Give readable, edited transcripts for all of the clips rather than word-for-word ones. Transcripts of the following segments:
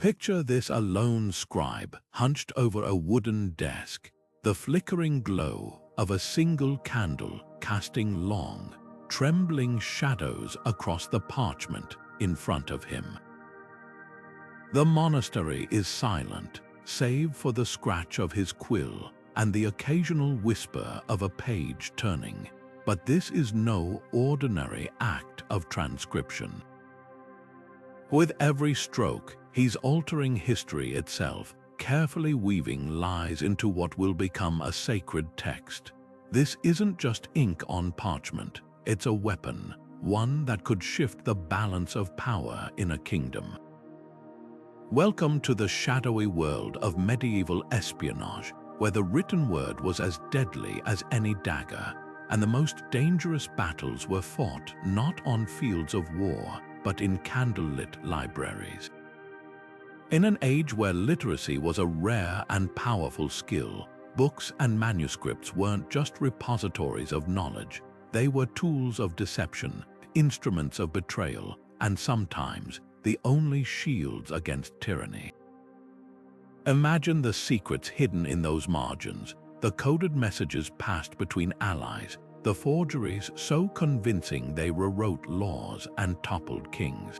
Picture this: a lone scribe hunched over a wooden desk, the flickering glow of a single candle casting long, trembling shadows across the parchment in front of him. The monastery is silent, save for the scratch of his quill and the occasional whisper of a page turning. But this is no ordinary act of transcription. With every stroke, he's altering history itself, carefully weaving lies into what will become a sacred text. This isn't just ink on parchment, it's a weapon, one that could shift the balance of power in a kingdom. Welcome to the shadowy world of medieval espionage, where the written word was as deadly as any dagger, and the most dangerous battles were fought not on fields of war, but in candlelit libraries. In an age where literacy was a rare and powerful skill, books and manuscripts weren't just repositories of knowledge. They were tools of deception, instruments of betrayal, and sometimes the only shields against tyranny. Imagine the secrets hidden in those margins, the coded messages passed between allies, the forgeries so convincing they rewrote laws and toppled kings.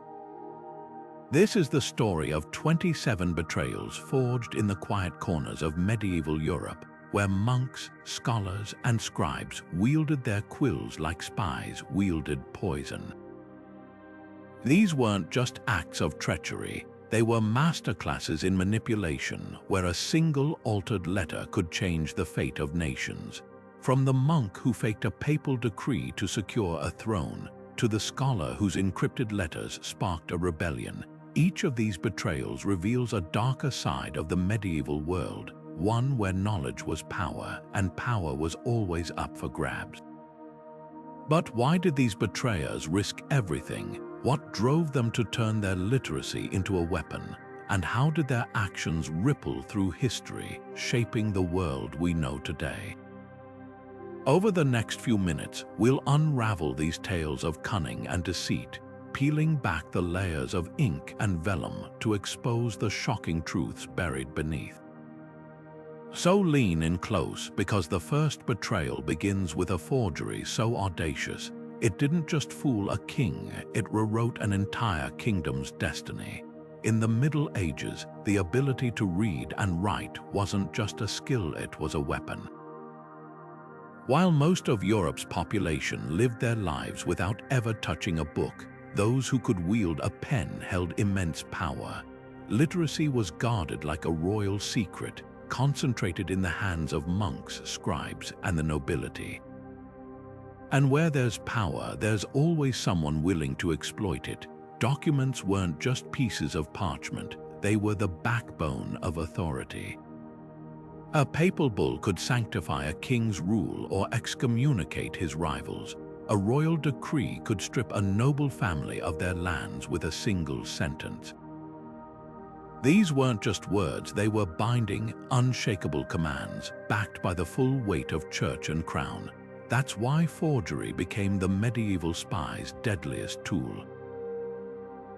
This is the story of 27 betrayals forged in the quiet corners of medieval Europe, where monks, scholars, and scribes wielded their quills like spies wielded poison. These weren't just acts of treachery, they were masterclasses in manipulation, where a single altered letter could change the fate of nations. From the monk who faked a papal decree to secure a throne, to the scholar whose encrypted letters sparked a rebellion, each of these betrayals reveals a darker side of the medieval world, one where knowledge was power, and power was always up for grabs. But why did these betrayers risk everything? What drove them to turn their literacy into a weapon? And how did their actions ripple through history, shaping the world we know today? Over the next few minutes, we'll unravel these tales of cunning and deceit, peeling back the layers of ink and vellum to expose the shocking truths buried beneath. So lean in close, because the first betrayal begins with a forgery so audacious, it didn't just fool a king, it rewrote an entire kingdom's destiny. In the Middle Ages, the ability to read and write wasn't just a skill, it was a weapon. While most of Europe's population lived their lives without ever touching a book, those who could wield a pen held immense power. Literacy was guarded like a royal secret, concentrated in the hands of monks, scribes, and the nobility. And where there's power, there's always someone willing to exploit it. Documents weren't just pieces of parchment, they were the backbone of authority. A papal bull could sanctify a king's rule or excommunicate his rivals. A royal decree could strip a noble family of their lands with a single sentence. These weren't just words, they were binding, unshakable commands, backed by the full weight of church and crown. That's why forgery became the medieval spy's deadliest tool.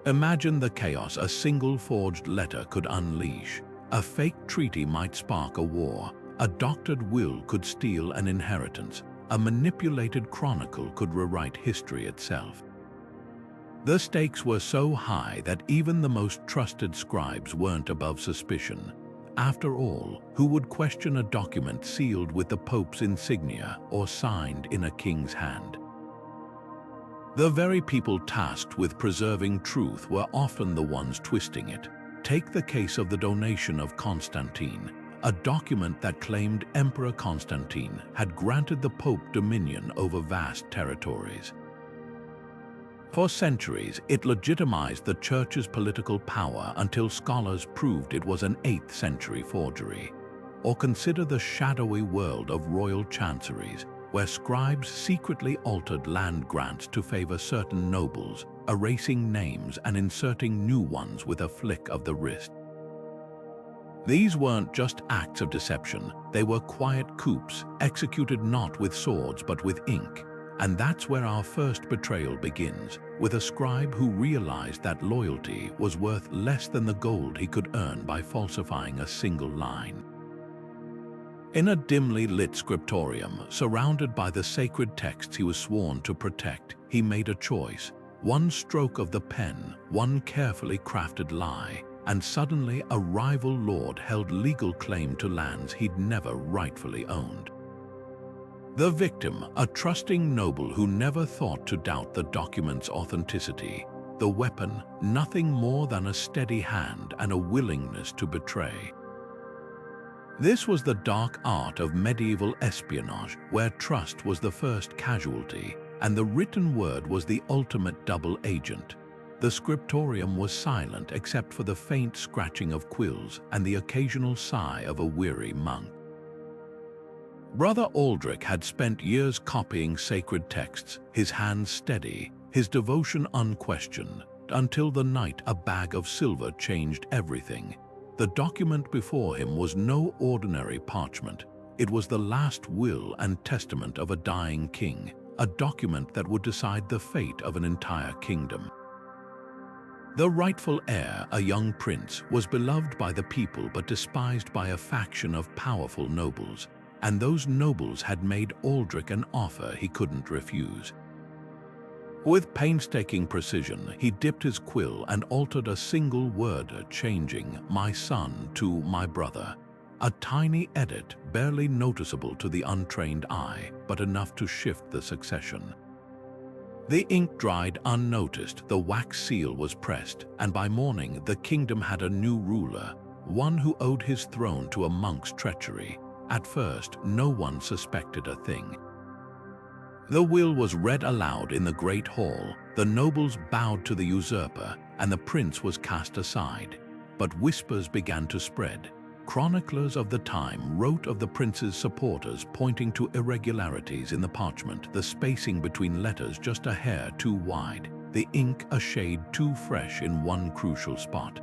Imagine the chaos a single forged letter could unleash. A fake treaty might spark a war, a doctored will could steal an inheritance, a manipulated chronicle could rewrite history itself. The stakes were so high that even the most trusted scribes weren't above suspicion. After all, who would question a document sealed with the Pope's insignia or signed in a king's hand? The very people tasked with preserving truth were often the ones twisting it. Take the case of the donation of Constantine, a document that claimed Emperor Constantine had granted the Pope dominion over vast territories. For centuries, it legitimized the Church's political power until scholars proved it was an 8th century forgery. Or consider the shadowy world of royal chanceries, where scribes secretly altered land grants to favor certain nobles, erasing names and inserting new ones with a flick of the wrist. These weren't just acts of deception, they were quiet coups, executed not with swords but with ink. And that's where our first betrayal begins, with a scribe who realized that loyalty was worth less than the gold he could earn by falsifying a single line. In a dimly lit scriptorium, surrounded by the sacred texts he was sworn to protect, he made a choice. One stroke of the pen, one carefully crafted lie, and suddenly a rival lord held legal claim to lands he'd never rightfully owned. The victim, a trusting noble who never thought to doubt the document's authenticity. The weapon, nothing more than a steady hand and a willingness to betray. This was the dark art of medieval espionage, where trust was the first casualty, and the written word was the ultimate double agent. The scriptorium was silent except for the faint scratching of quills and the occasional sigh of a weary monk. Brother Aldrich had spent years copying sacred texts, his hands steady, his devotion unquestioned, until the night a bag of silver changed everything. The document before him was no ordinary parchment. It was the last will and testament of a dying king, a document that would decide the fate of an entire kingdom. The rightful heir, a young prince, was beloved by the people but despised by a faction of powerful nobles, and those nobles had made Aldrich an offer he couldn't refuse. With painstaking precision, he dipped his quill and altered a single word, changing "my son" to "my brother." A tiny edit, barely noticeable to the untrained eye, but enough to shift the succession. The ink dried unnoticed, the wax seal was pressed, and by morning the kingdom had a new ruler, one who owed his throne to a monk's treachery. At first, no one suspected a thing. The will was read aloud in the great hall, the nobles bowed to the usurper, and the prince was cast aside. But whispers began to spread. Chroniclers of the time wrote of the prince's supporters pointing to irregularities in the parchment, the spacing between letters just a hair too wide, the ink a shade too fresh in one crucial spot.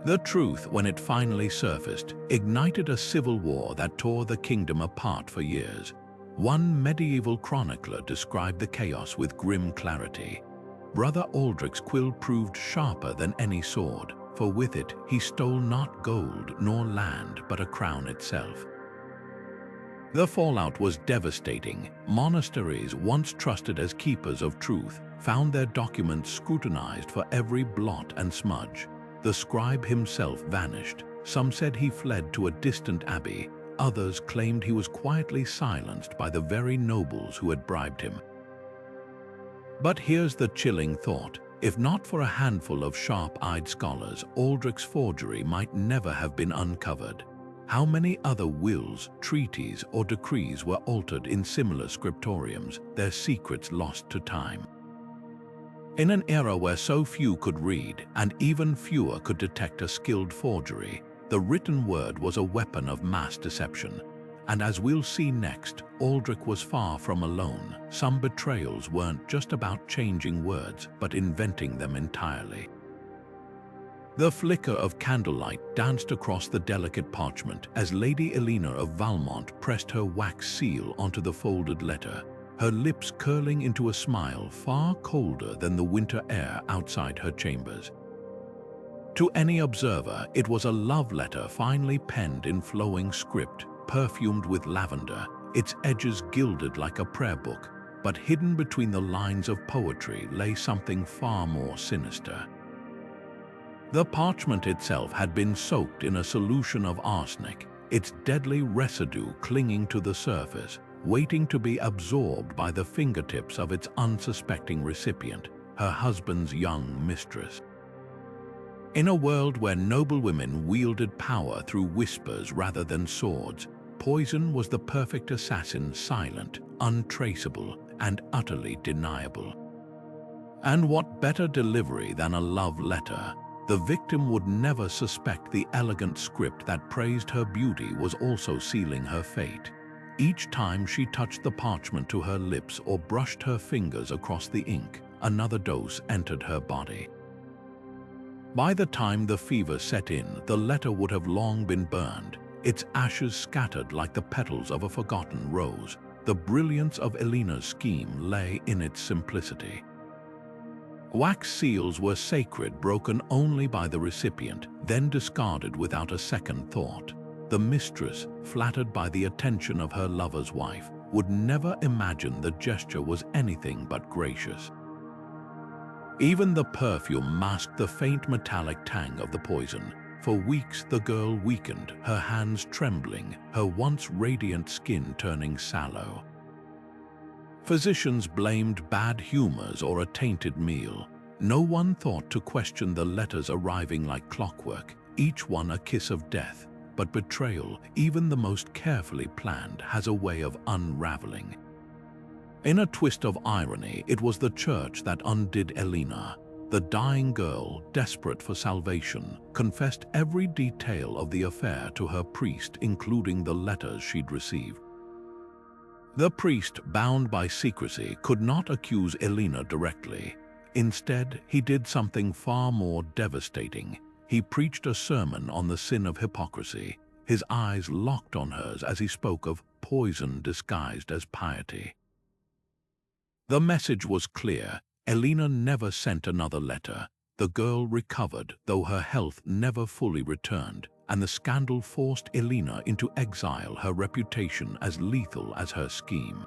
The truth, when it finally surfaced, ignited a civil war that tore the kingdom apart for years. One medieval chronicler described the chaos with grim clarity. Brother Aldrich's quill proved sharper than any sword, for with it he stole not gold nor land but a crown itself. The fallout was devastating. Monasteries, once trusted as keepers of truth, found their documents scrutinized for every blot and smudge. The scribe himself vanished. Some said he fled to a distant abbey. Others claimed he was quietly silenced by the very nobles who had bribed him. But here's the chilling thought. If not for a handful of sharp-eyed scholars, Aldrich's forgery might never have been uncovered. How many other wills, treaties, or decrees were altered in similar scriptoriums, their secrets lost to time? In an era where so few could read, and even fewer could detect a skilled forgery, the written word was a weapon of mass deception. And as we'll see next, Aldrich was far from alone. Some betrayals weren't just about changing words, but inventing them entirely. The flicker of candlelight danced across the delicate parchment as Lady Elina of Valmont pressed her wax seal onto the folded letter, her lips curling into a smile far colder than the winter air outside her chambers. To any observer, it was a love letter finely penned in flowing script, perfumed with lavender, its edges gilded like a prayer book, but hidden between the lines of poetry lay something far more sinister. The parchment itself had been soaked in a solution of arsenic, its deadly residue clinging to the surface, waiting to be absorbed by the fingertips of its unsuspecting recipient, her husband's young mistress. In a world where noble women wielded power through whispers rather than swords, poison was the perfect assassin, silent, untraceable, and utterly deniable. And what better delivery than a love letter? The victim would never suspect the elegant script that praised her beauty was also sealing her fate. Each time she touched the parchment to her lips or brushed her fingers across the ink, another dose entered her body. By the time the fever set in, the letter would have long been burned, its ashes scattered like the petals of a forgotten rose. The brilliance of Elina's scheme lay in its simplicity. Wax seals were sacred, broken only by the recipient, then discarded without a second thought. The mistress, flattered by the attention of her lover's wife, would never imagine the gesture was anything but gracious. Even the perfume masked the faint metallic tang of the poison. For weeks the girl weakened, her hands trembling, her once radiant skin turning sallow. Physicians blamed bad humors or a tainted meal. No one thought to question the letters arriving like clockwork, each one a kiss of death. But betrayal, even the most carefully planned, has a way of unraveling. In a twist of irony, it was the church that undid Elina. The dying girl, desperate for salvation, confessed every detail of the affair to her priest, including the letters she'd received. The priest, bound by secrecy, could not accuse Elina directly. Instead, he did something far more devastating. He preached a sermon on the sin of hypocrisy. His eyes locked on hers as he spoke of poison disguised as piety. The message was clear. Elina never sent another letter. The girl recovered, though her health never fully returned, and the scandal forced Elina into exile, her reputation as lethal as her scheme.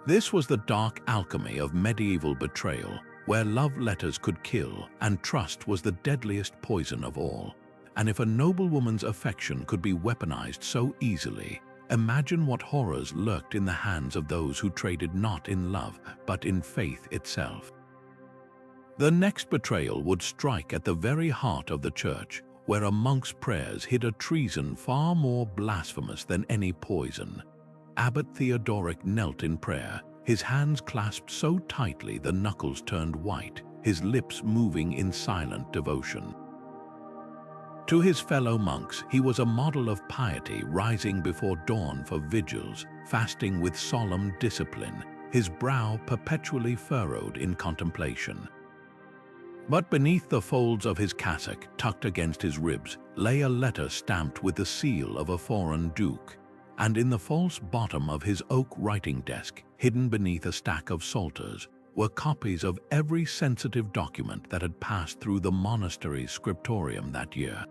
This was the dark alchemy of medieval betrayal, where love letters could kill and trust was the deadliest poison of all. And if a noblewoman's affection could be weaponized so easily, imagine what horrors lurked in the hands of those who traded not in love, but in faith itself. The next betrayal would strike at the very heart of the church, where a monk's prayers hid a treason far more blasphemous than any poison. Abbot Theodoric knelt in prayer, his hands clasped so tightly the knuckles turned white, his lips moving in silent devotion. To his fellow monks, he was a model of piety, rising before dawn for vigils, fasting with solemn discipline, his brow perpetually furrowed in contemplation. But beneath the folds of his cassock, tucked against his ribs, lay a letter stamped with the seal of a foreign duke, and in the false bottom of his oak writing desk, hidden beneath a stack of psalters, were copies of every sensitive document that had passed through the monastery's scriptorium that year.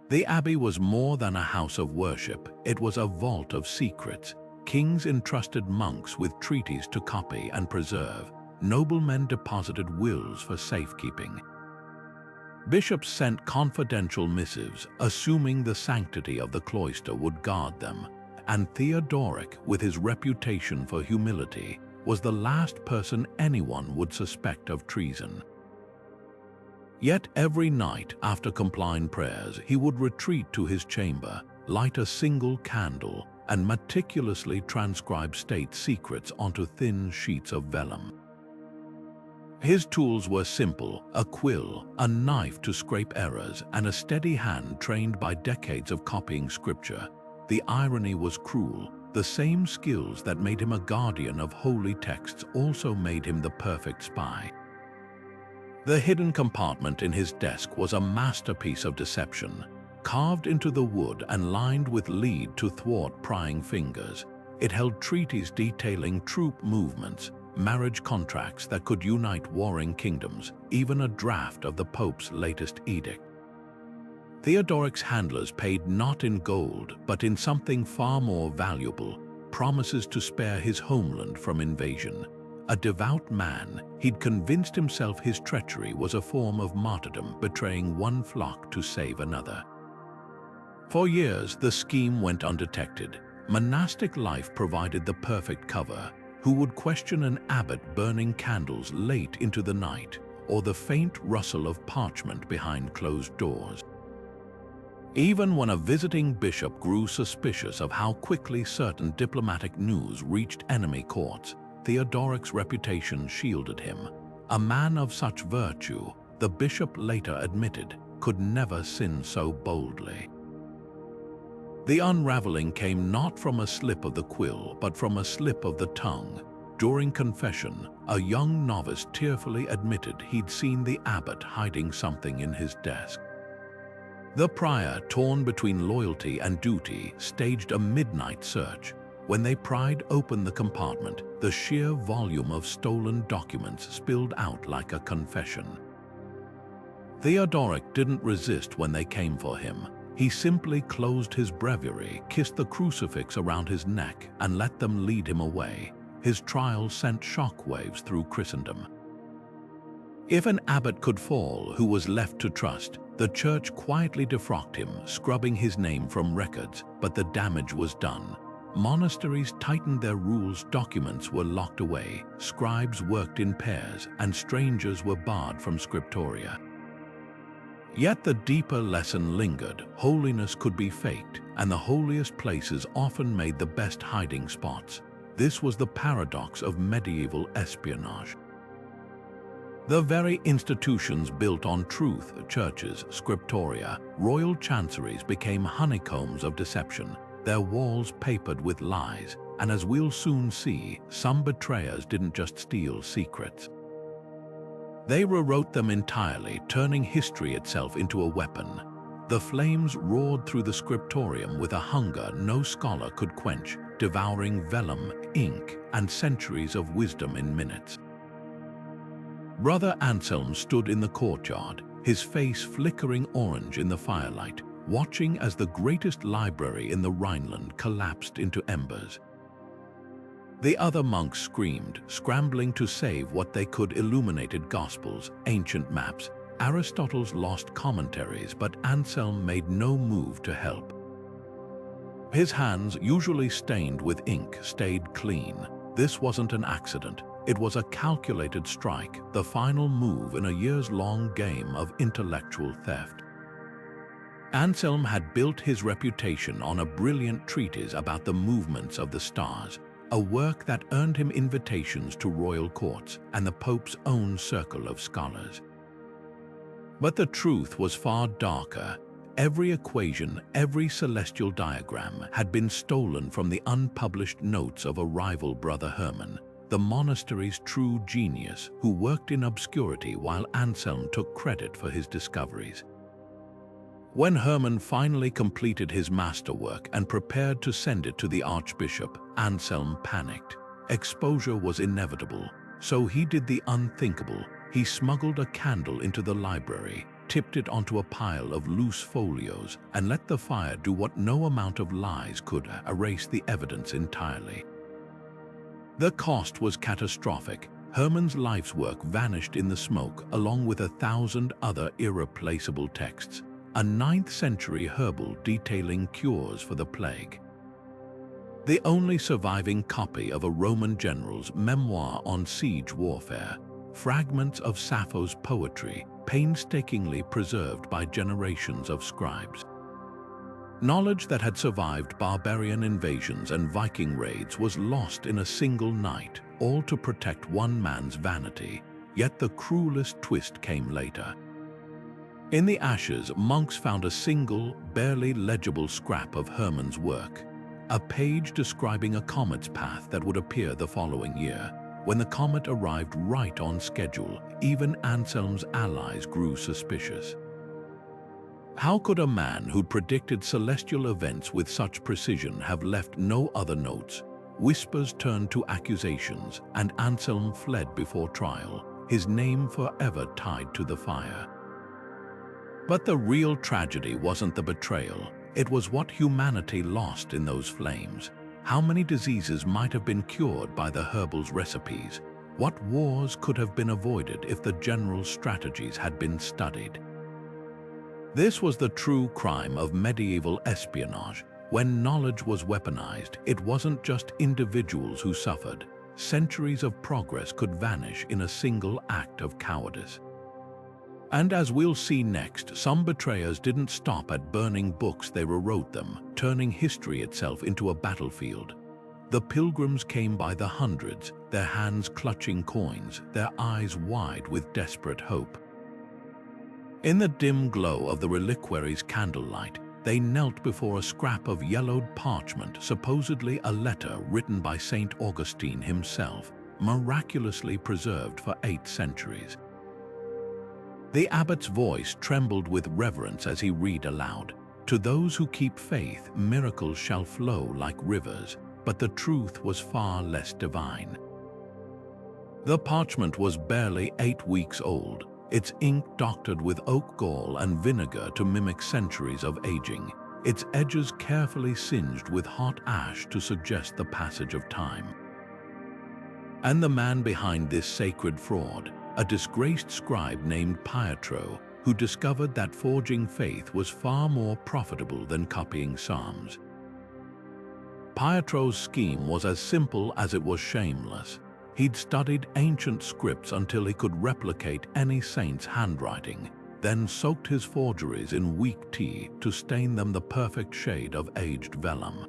The abbey was more than a house of worship, it was a vault of secrets. Kings entrusted monks with treaties to copy and preserve. Noblemen deposited wills for safekeeping. Bishops sent confidential missives, assuming the sanctity of the cloister would guard them, and Theodoric, with his reputation for humility, was the last person anyone would suspect of treason. Yet every night, after compline prayers, he would retreat to his chamber, light a single candle, and meticulously transcribe state secrets onto thin sheets of vellum. His tools were simple: a quill, a knife to scrape errors, and a steady hand trained by decades of copying scripture. The irony was cruel. The same skills that made him a guardian of holy texts also made him the perfect spy. The hidden compartment in his desk was a masterpiece of deception, carved into the wood and lined with lead to thwart prying fingers. It held treaties detailing troop movements, marriage contracts that could unite warring kingdoms, even a draft of the Pope's latest edict. Theodoric's handlers paid not in gold, but in something far more valuable: promises to spare his homeland from invasion. A devout man, he'd convinced himself his treachery was a form of martyrdom, betraying one flock to save another. For years, the scheme went undetected. Monastic life provided the perfect cover. Who would question an abbot burning candles late into the night, or the faint rustle of parchment behind closed doors? Even when a visiting bishop grew suspicious of how quickly certain diplomatic news reached enemy courts, Theodoric's reputation shielded him. A man of such virtue, the bishop later admitted, could never sin so boldly. The unraveling came not from a slip of the quill, but from a slip of the tongue. During confession, a young novice tearfully admitted he'd seen the abbot hiding something in his desk. The prior, torn between loyalty and duty, staged a midnight search. When they pried open the compartment, the sheer volume of stolen documents spilled out like a confession. Theodoric didn't resist when they came for him. He simply closed his breviary, kissed the crucifix around his neck, and let them lead him away. His trial sent shockwaves through Christendom. If an abbot could fall who was left to trust, the church quietly defrocked him, scrubbing his name from records, but the damage was done. Monasteries tightened their rules, documents were locked away, scribes worked in pairs, and strangers were barred from scriptoria. Yet the deeper lesson lingered. Holiness could be faked, and the holiest places often made the best hiding spots. This was the paradox of medieval espionage. The very institutions built on truth, churches, scriptoria, royal chanceries, became honeycombs of deception, their walls papered with lies, and as we'll soon see, some betrayers didn't just steal secrets. They rewrote them entirely, turning history itself into a weapon. The flames roared through the scriptorium with a hunger no scholar could quench, devouring vellum, ink, and centuries of wisdom in minutes. Brother Anselm stood in the courtyard, his face flickering orange in the firelight, watching as the greatest library in the Rhineland collapsed into embers. The other monks screamed, scrambling to save what they could: illuminated gospels, ancient maps, Aristotle's lost commentaries, but Anselm made no move to help. His hands, usually stained with ink, stayed clean. This wasn't an accident. It was a calculated strike, the final move in a years-long game of intellectual theft. Anselm had built his reputation on a brilliant treatise about the movements of the stars, a work that earned him invitations to royal courts and the Pope's own circle of scholars. But the truth was far darker. Every equation, every celestial diagram had been stolen from the unpublished notes of a rival brother Hermann, the monastery's true genius, who worked in obscurity while Anselm took credit for his discoveries. When Hermann finally completed his masterwork and prepared to send it to the archbishop, Anselm panicked. Exposure was inevitable, so he did the unthinkable. He smuggled a candle into the library, tipped it onto a pile of loose folios, and let the fire do what no amount of lies could: erase the evidence entirely. The cost was catastrophic. Hermann's life's work vanished in the smoke, along with 1,000 other irreplaceable texts. A 9th century herbal detailing cures for the plague. The only surviving copy of a Roman general's memoir on siege warfare, fragments of Sappho's poetry, painstakingly preserved by generations of scribes. Knowledge that had survived barbarian invasions and Viking raids was lost in a single night, all to protect one man's vanity. Yet the cruelest twist came later. In the ashes, monks found a single, barely legible scrap of Hermann's work, a page describing a comet's path that would appear the following year. When the comet arrived right on schedule, even Anselm's allies grew suspicious. How could a man who'd predicted celestial events with such precision have left no other notes? Whispers turned to accusations, and Anselm fled before trial, his name forever tied to the fire. But the real tragedy wasn't the betrayal. It was what humanity lost in those flames. How many diseases might have been cured by the herbal's recipes? What wars could have been avoided if the general's strategies had been studied? This was the true crime of medieval espionage. When knowledge was weaponized, it wasn't just individuals who suffered. Centuries of progress could vanish in a single act of cowardice. And as we'll see next, some betrayers didn't stop at burning books, they rewrote them, turning history itself into a battlefield. The pilgrims came by the hundreds, their hands clutching coins, their eyes wide with desperate hope. In the dim glow of the reliquary's candlelight, they knelt before a scrap of yellowed parchment, supposedly a letter written by Saint Augustine himself, miraculously preserved for 8 centuries. The abbot's voice trembled with reverence as he read aloud, "To those who keep faith, miracles shall flow like rivers." but the truth was far less divine. The parchment was barely 8 weeks old, its ink doctored with oak gall and vinegar to mimic centuries of aging, its edges carefully singed with hot ash to suggest the passage of time. And the man behind this sacred fraud, a disgraced scribe named Pietro, who discovered that forging faith was far more profitable than copying psalms. Pietro's scheme was as simple as it was shameless. He'd studied ancient scripts until he could replicate any saint's handwriting, then soaked his forgeries in weak tea to stain them the perfect shade of aged vellum.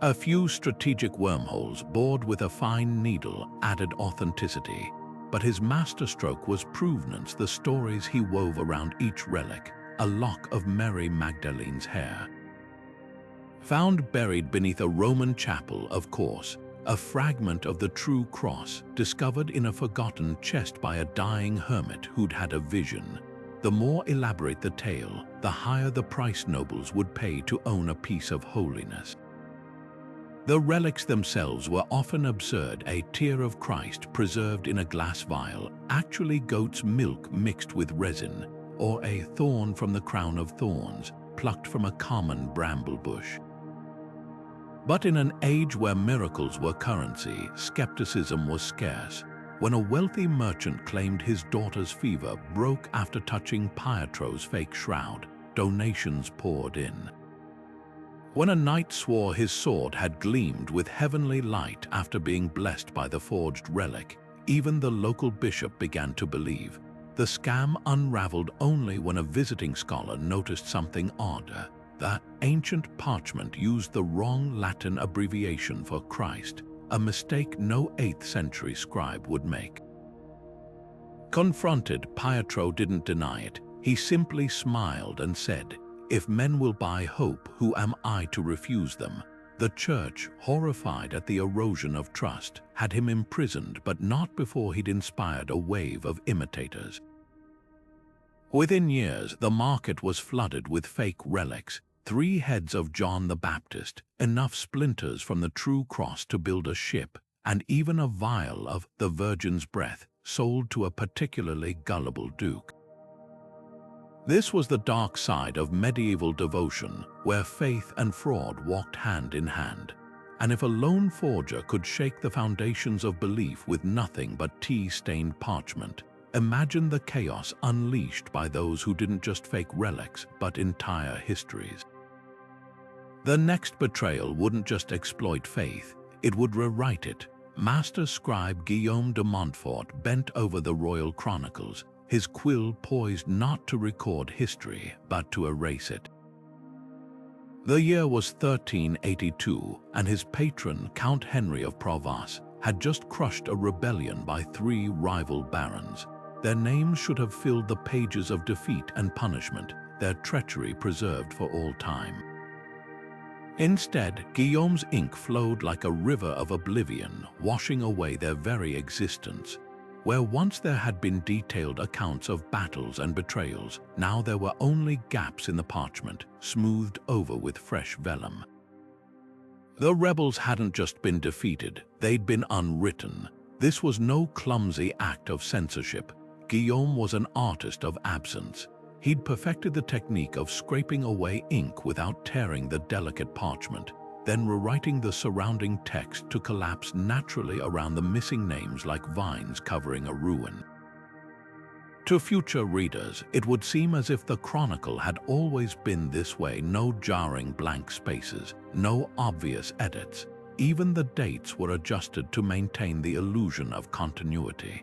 A few strategic wormholes bored with a fine needle added authenticity, but his masterstroke was provenance, the stories he wove around each relic, a lock of Mary Magdalene's hair. Found buried beneath a Roman chapel, of course, a fragment of the true cross discovered in a forgotten chest by a dying hermit who'd had a vision. The more elaborate the tale, the higher the price nobles would pay to own a piece of holiness. The relics themselves were often absurd, a tear of Christ preserved in a glass vial, actually goat's milk mixed with resin, or a thorn from the crown of thorns, plucked from a common bramble bush. But in an age where miracles were currency, skepticism was scarce. When a wealthy merchant claimed his daughter's fever broke after touching Pietro's fake shroud, donations poured in. When a knight swore his sword had gleamed with heavenly light after being blessed by the forged relic, even the local bishop began to believe. The scam unraveled only when a visiting scholar noticed something odd. The ancient parchment used the wrong Latin abbreviation for Christ, a mistake no 8th century scribe would make. Confronted, Pietro didn't deny it. He simply smiled and said, "If men will buy hope, who am I to refuse them?" The church, horrified at the erosion of trust, had him imprisoned, but not before he'd inspired a wave of imitators. Within years, the market was flooded with fake relics, 3 heads of John the Baptist, enough splinters from the true cross to build a ship, and even a vial of the Virgin's breath sold to a particularly gullible duke. This was the dark side of medieval devotion, where faith and fraud walked hand in hand. And if a lone forger could shake the foundations of belief with nothing but tea-stained parchment, imagine the chaos unleashed by those who didn't just fake relics, but entire histories. The next betrayal wouldn't just exploit faith, it would rewrite it. Master scribe Guillaume de Montfort bent over the royal chronicles, his quill poised not to record history, but to erase it. The year was 1382, and his patron, Count Henry of Provence, had just crushed a rebellion by 3 rival barons. Their names should have filled the pages of defeat and punishment, their treachery preserved for all time. Instead, Guillaume's ink flowed like a river of oblivion, washing away their very existence. Where once there had been detailed accounts of battles and betrayals, now there were only gaps in the parchment, smoothed over with fresh vellum. The rebels hadn't just been defeated, they'd been unwritten. This was no clumsy act of censorship. Guillaume was an artist of absence. He'd perfected the technique of scraping away ink without tearing the delicate parchment, then rewriting the surrounding text to collapse naturally around the missing names like vines covering a ruin. To future readers, it would seem as if the chronicle had always been this way, no jarring blank spaces, no obvious edits. Even the dates were adjusted to maintain the illusion of continuity.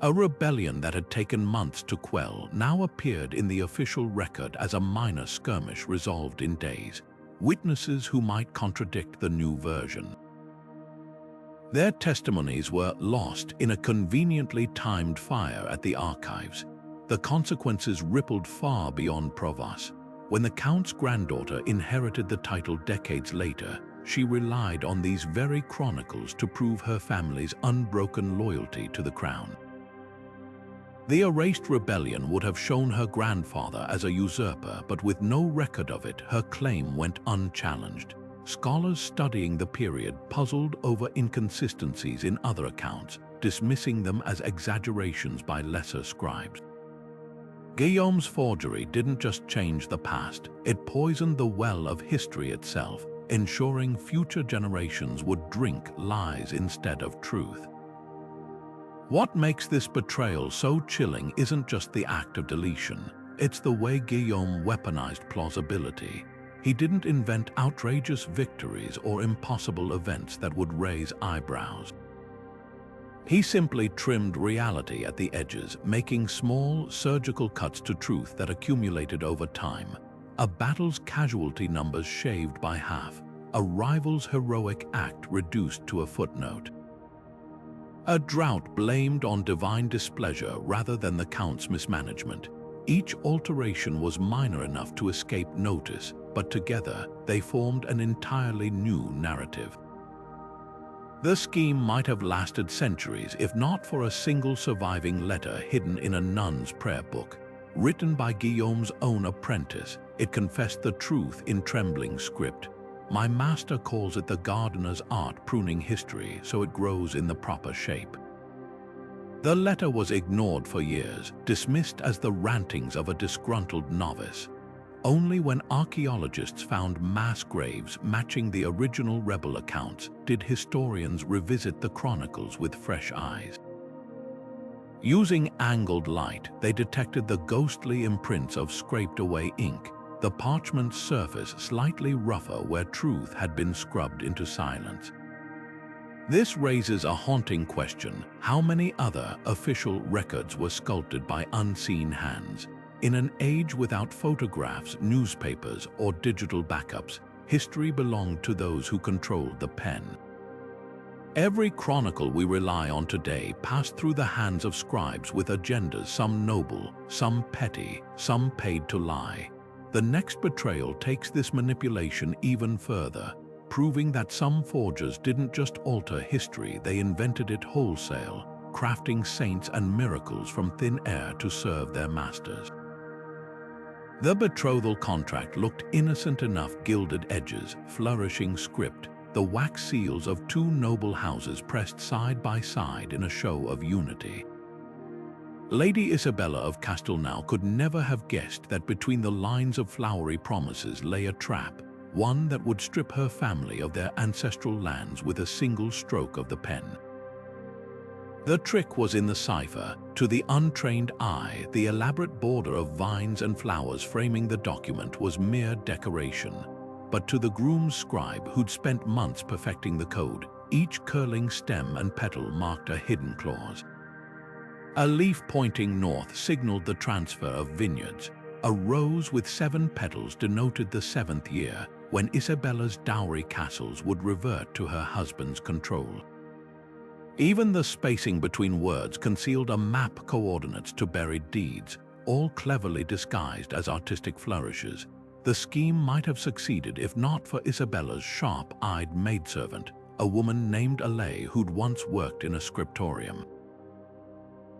A rebellion that had taken months to quell now appeared in the official record as a minor skirmish resolved in days. Witnesses who might contradict the new version. Their testimonies were lost in a conveniently timed fire at the archives. The consequences rippled far beyond Provence. When the Count's granddaughter inherited the title decades later, she relied on these very chronicles to prove her family's unbroken loyalty to the crown. The erased rebellion would have shown her grandfather as a usurper, but with no record of it, her claim went unchallenged. scholars studying the period puzzled over inconsistencies in other accounts, dismissing them as exaggerations by lesser scribes. Guillaume's forgery didn't just change the past, it poisoned the well of history itself, ensuring future generations would drink lies instead of truth. What makes this betrayal so chilling isn't just the act of deletion, it's the way Guillaume weaponized plausibility. He didn't invent outrageous victories or impossible events that would raise eyebrows. He simply trimmed reality at the edges, making small, surgical cuts to truth that accumulated over time. A battle's casualty numbers shaved by half, a rival's heroic act reduced to a footnote. A drought blamed on divine displeasure rather than the count's mismanagement. Each alteration was minor enough to escape notice, but together they formed an entirely new narrative. The scheme might have lasted centuries if not for a single surviving letter hidden in a nun's prayer book. Written by Guillaume's own apprentice, it confessed the truth in trembling script. "My master calls it the gardener's art, pruning history so it grows in the proper shape." The letter was ignored for years, dismissed as the rantings of a disgruntled novice. Only when archaeologists found mass graves matching the original rebel accounts did historians revisit the chronicles with fresh eyes. Using angled light, they detected the ghostly imprints of scraped-away ink, the parchment surface slightly rougher where truth had been scrubbed into silence. This raises a haunting question: how many other official records were sculpted by unseen hands? In an age without photographs, newspapers, or digital backups, history belonged to those who controlled the pen. Every chronicle we rely on today passed through the hands of scribes with agendas, some noble, some petty, some paid to lie. The next betrayal takes this manipulation even further, proving that some forgers didn't just alter history, they invented it wholesale, crafting saints and miracles from thin air to serve their masters. The betrothal contract looked innocent enough: gilded edges, flourishing script, the wax seals of two noble houses pressed side by side in a show of unity. Lady Isabella of Castelnau could never have guessed that between the lines of flowery promises lay a trap, one that would strip her family of their ancestral lands with a single stroke of the pen. The trick was in the cipher. To the untrained eye, the elaborate border of vines and flowers framing the document was mere decoration. But to the groom's scribe, who'd spent months perfecting the code, each curling stem and petal marked a hidden clause. A leaf pointing north signaled the transfer of vineyards. A rose with 7 petals denoted the 7th year, when Isabella's dowry castles would revert to her husband's control. Even the spacing between words concealed a map coordinates to buried deeds, all cleverly disguised as artistic flourishes. The scheme might have succeeded if not for Isabella's sharp-eyed maidservant, a woman named Elina who'd once worked in a scriptorium.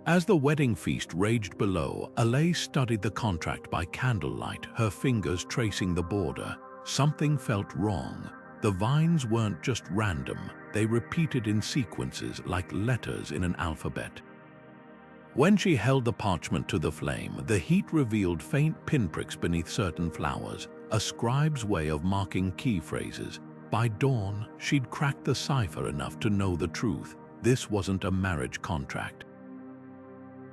As the wedding feast raged below, Elina studied the contract by candlelight, her fingers tracing the border. Something felt wrong. The vines weren't just random, they repeated in sequences like letters in an alphabet. When she held the parchment to the flame, the heat revealed faint pinpricks beneath certain flowers, a scribe's way of marking key phrases. By dawn, she'd cracked the cipher enough to know the truth. This wasn't a marriage contract.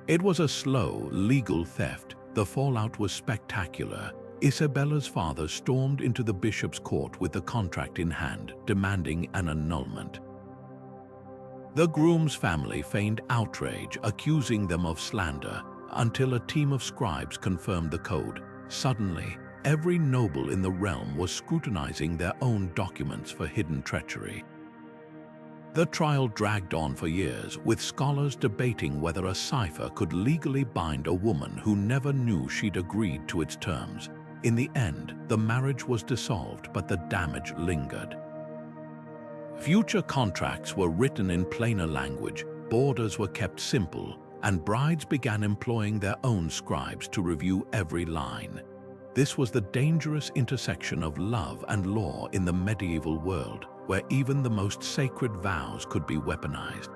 It was a slow, legal theft. The fallout was spectacular. Isabella's father stormed into the bishop's court with the contract in hand, demanding an annulment. The groom's family feigned outrage, accusing them of slander, until a team of scribes confirmed the code. Suddenly, every noble in the realm was scrutinizing their own documents for hidden treachery. The trial dragged on for years, with scholars debating whether a cipher could legally bind a woman who never knew she'd agreed to its terms. In the end, the marriage was dissolved, but the damage lingered. Future contracts were written in plainer language, borders were kept simple, and brides began employing their own scribes to review every line. This was the dangerous intersection of love and law in the medieval world, where even the most sacred vows could be weaponized.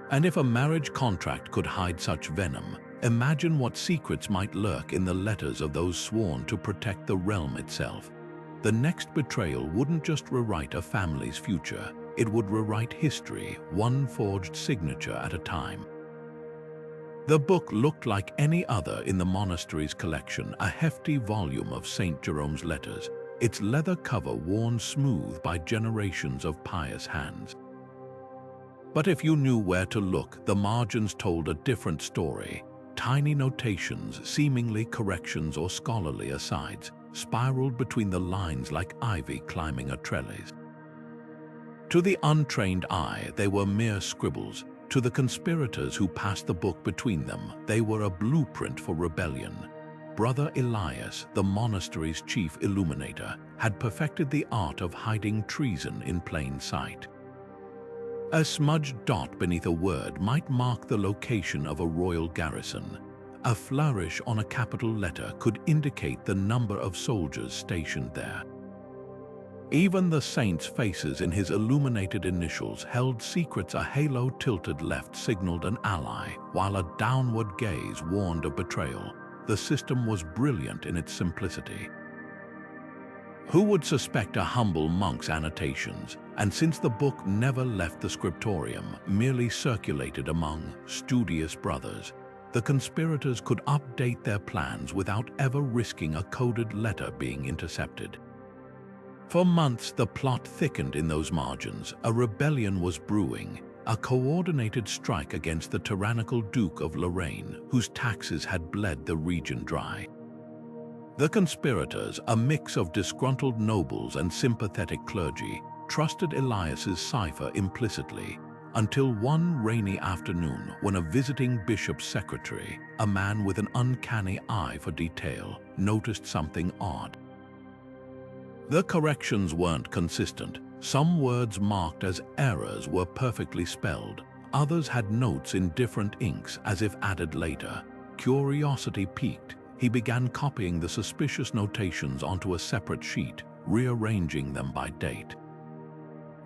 And if a marriage contract could hide such venom, imagine what secrets might lurk in the letters of those sworn to protect the realm itself. The next betrayal wouldn't just rewrite a family's future, it would rewrite history, one forged signature at a time. The book looked like any other in the monastery's collection, a hefty volume of St. Jerome's letters, its leather cover worn smooth by generations of pious hands. But if you knew where to look, the margins told a different story. Tiny notations, seemingly corrections or scholarly asides, spiraled between the lines like ivy climbing a trellis. To the untrained eye, they were mere scribbles. To the conspirators who passed the book between them, they were a blueprint for rebellion. Brother Elias, the monastery's chief illuminator, had perfected the art of hiding treason in plain sight. A smudged dot beneath a word might mark the location of a royal garrison. A flourish on a capital letter could indicate the number of soldiers stationed there. Even the saint's faces in his illuminated initials held secrets. A halo tilted left signaled an ally, while a downward gaze warned of betrayal. The system was brilliant in its simplicity. Who would suspect a humble monk's annotations? And since the book never left the scriptorium, merely circulated among studious brothers, the conspirators could update their plans without ever risking a coded letter being intercepted. For months, the plot thickened in those margins. A rebellion was brewing, a coordinated strike against the tyrannical Duke of Lorraine, whose taxes had bled the region dry. The conspirators, a mix of disgruntled nobles and sympathetic clergy, trusted Elias's cipher implicitly, until one rainy afternoon when a visiting bishop's secretary, a man with an uncanny eye for detail, noticed something odd. The corrections weren't consistent. Some words marked as errors were perfectly spelled. Others had notes in different inks as if added later. Curiosity piqued. He began copying the suspicious notations onto a separate sheet, rearranging them by date.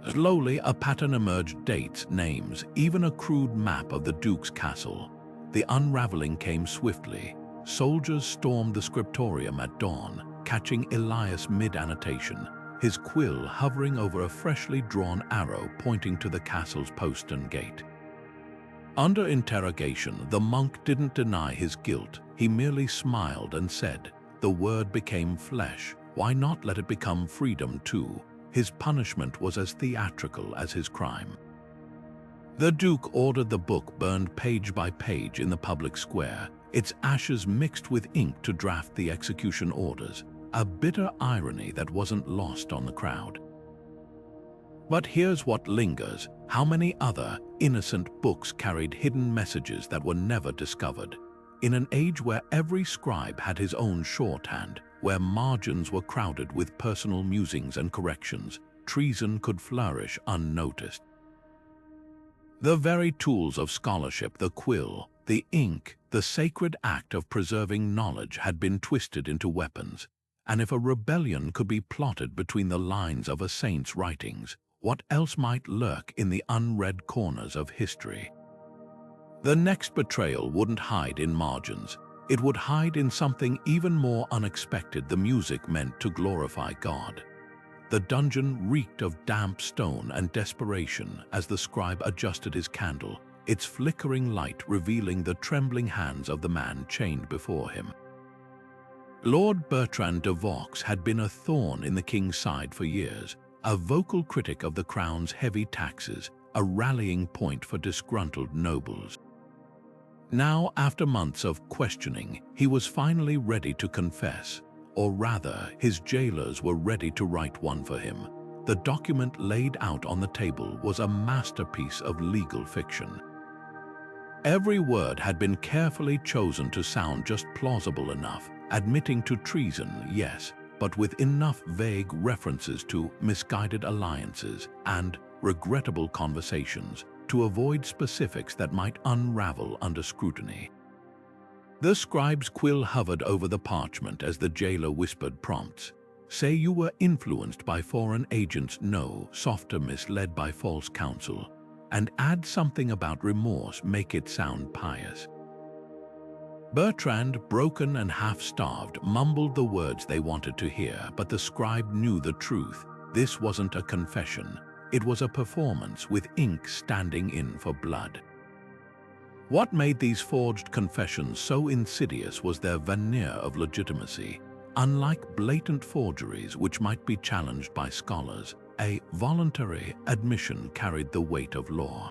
Slowly, a pattern emerged: dates, names, even a crude map of the Duke's castle. The unraveling came swiftly. Soldiers stormed the scriptorium at dawn, catching Elias mid-annotation, his quill hovering over a freshly drawn arrow pointing to the castle's postern gate. Under interrogation, the monk didn't deny his guilt. He merely smiled and said, "The word became flesh. Why not let it become freedom too?" His punishment was as theatrical as his crime. The Duke ordered the book burned page by page in the public square, its ashes mixed with ink to draft the execution orders, a bitter irony that wasn't lost on the crowd. But here's what lingers: how many other, innocent books carried hidden messages that were never discovered? In an age where every scribe had his own shorthand, where margins were crowded with personal musings and corrections, treason could flourish unnoticed. The very tools of scholarship, the quill, the ink, the sacred act of preserving knowledge, had been twisted into weapons. And if a rebellion could be plotted between the lines of a saint's writings, what else might lurk in the unread corners of history? The next betrayal wouldn't hide in margins. It would hide in something even more unexpected. The music meant to glorify God. The dungeon reeked of damp stone and desperation as the scribe adjusted his candle, its flickering light revealing the trembling hands of the man chained before him. Lord Bertrand de Vaux had been a thorn in the king's side for years, a vocal critic of the crown's heavy taxes, a rallying point for disgruntled nobles. Now, after months of questioning, he was finally ready to confess, or rather, his jailers were ready to write one for him. The document laid out on the table was a masterpiece of legal fiction. Every word had been carefully chosen to sound just plausible enough, admitting to treason, yes, but with enough vague references to misguided alliances and regrettable conversations to avoid specifics that might unravel under scrutiny. The scribe's quill hovered over the parchment as the jailer whispered prompts. Say you were influenced by foreign agents, no, softer, misled by false counsel. And add something about remorse, make it sound pious. Bertrand, broken and half-starved, mumbled the words they wanted to hear, but the scribe knew the truth. This wasn't a confession. It was a performance with ink standing in for blood. What made these forged confessions so insidious was their veneer of legitimacy. Unlike blatant forgeries, which might be challenged by scholars, a voluntary admission carried the weight of law.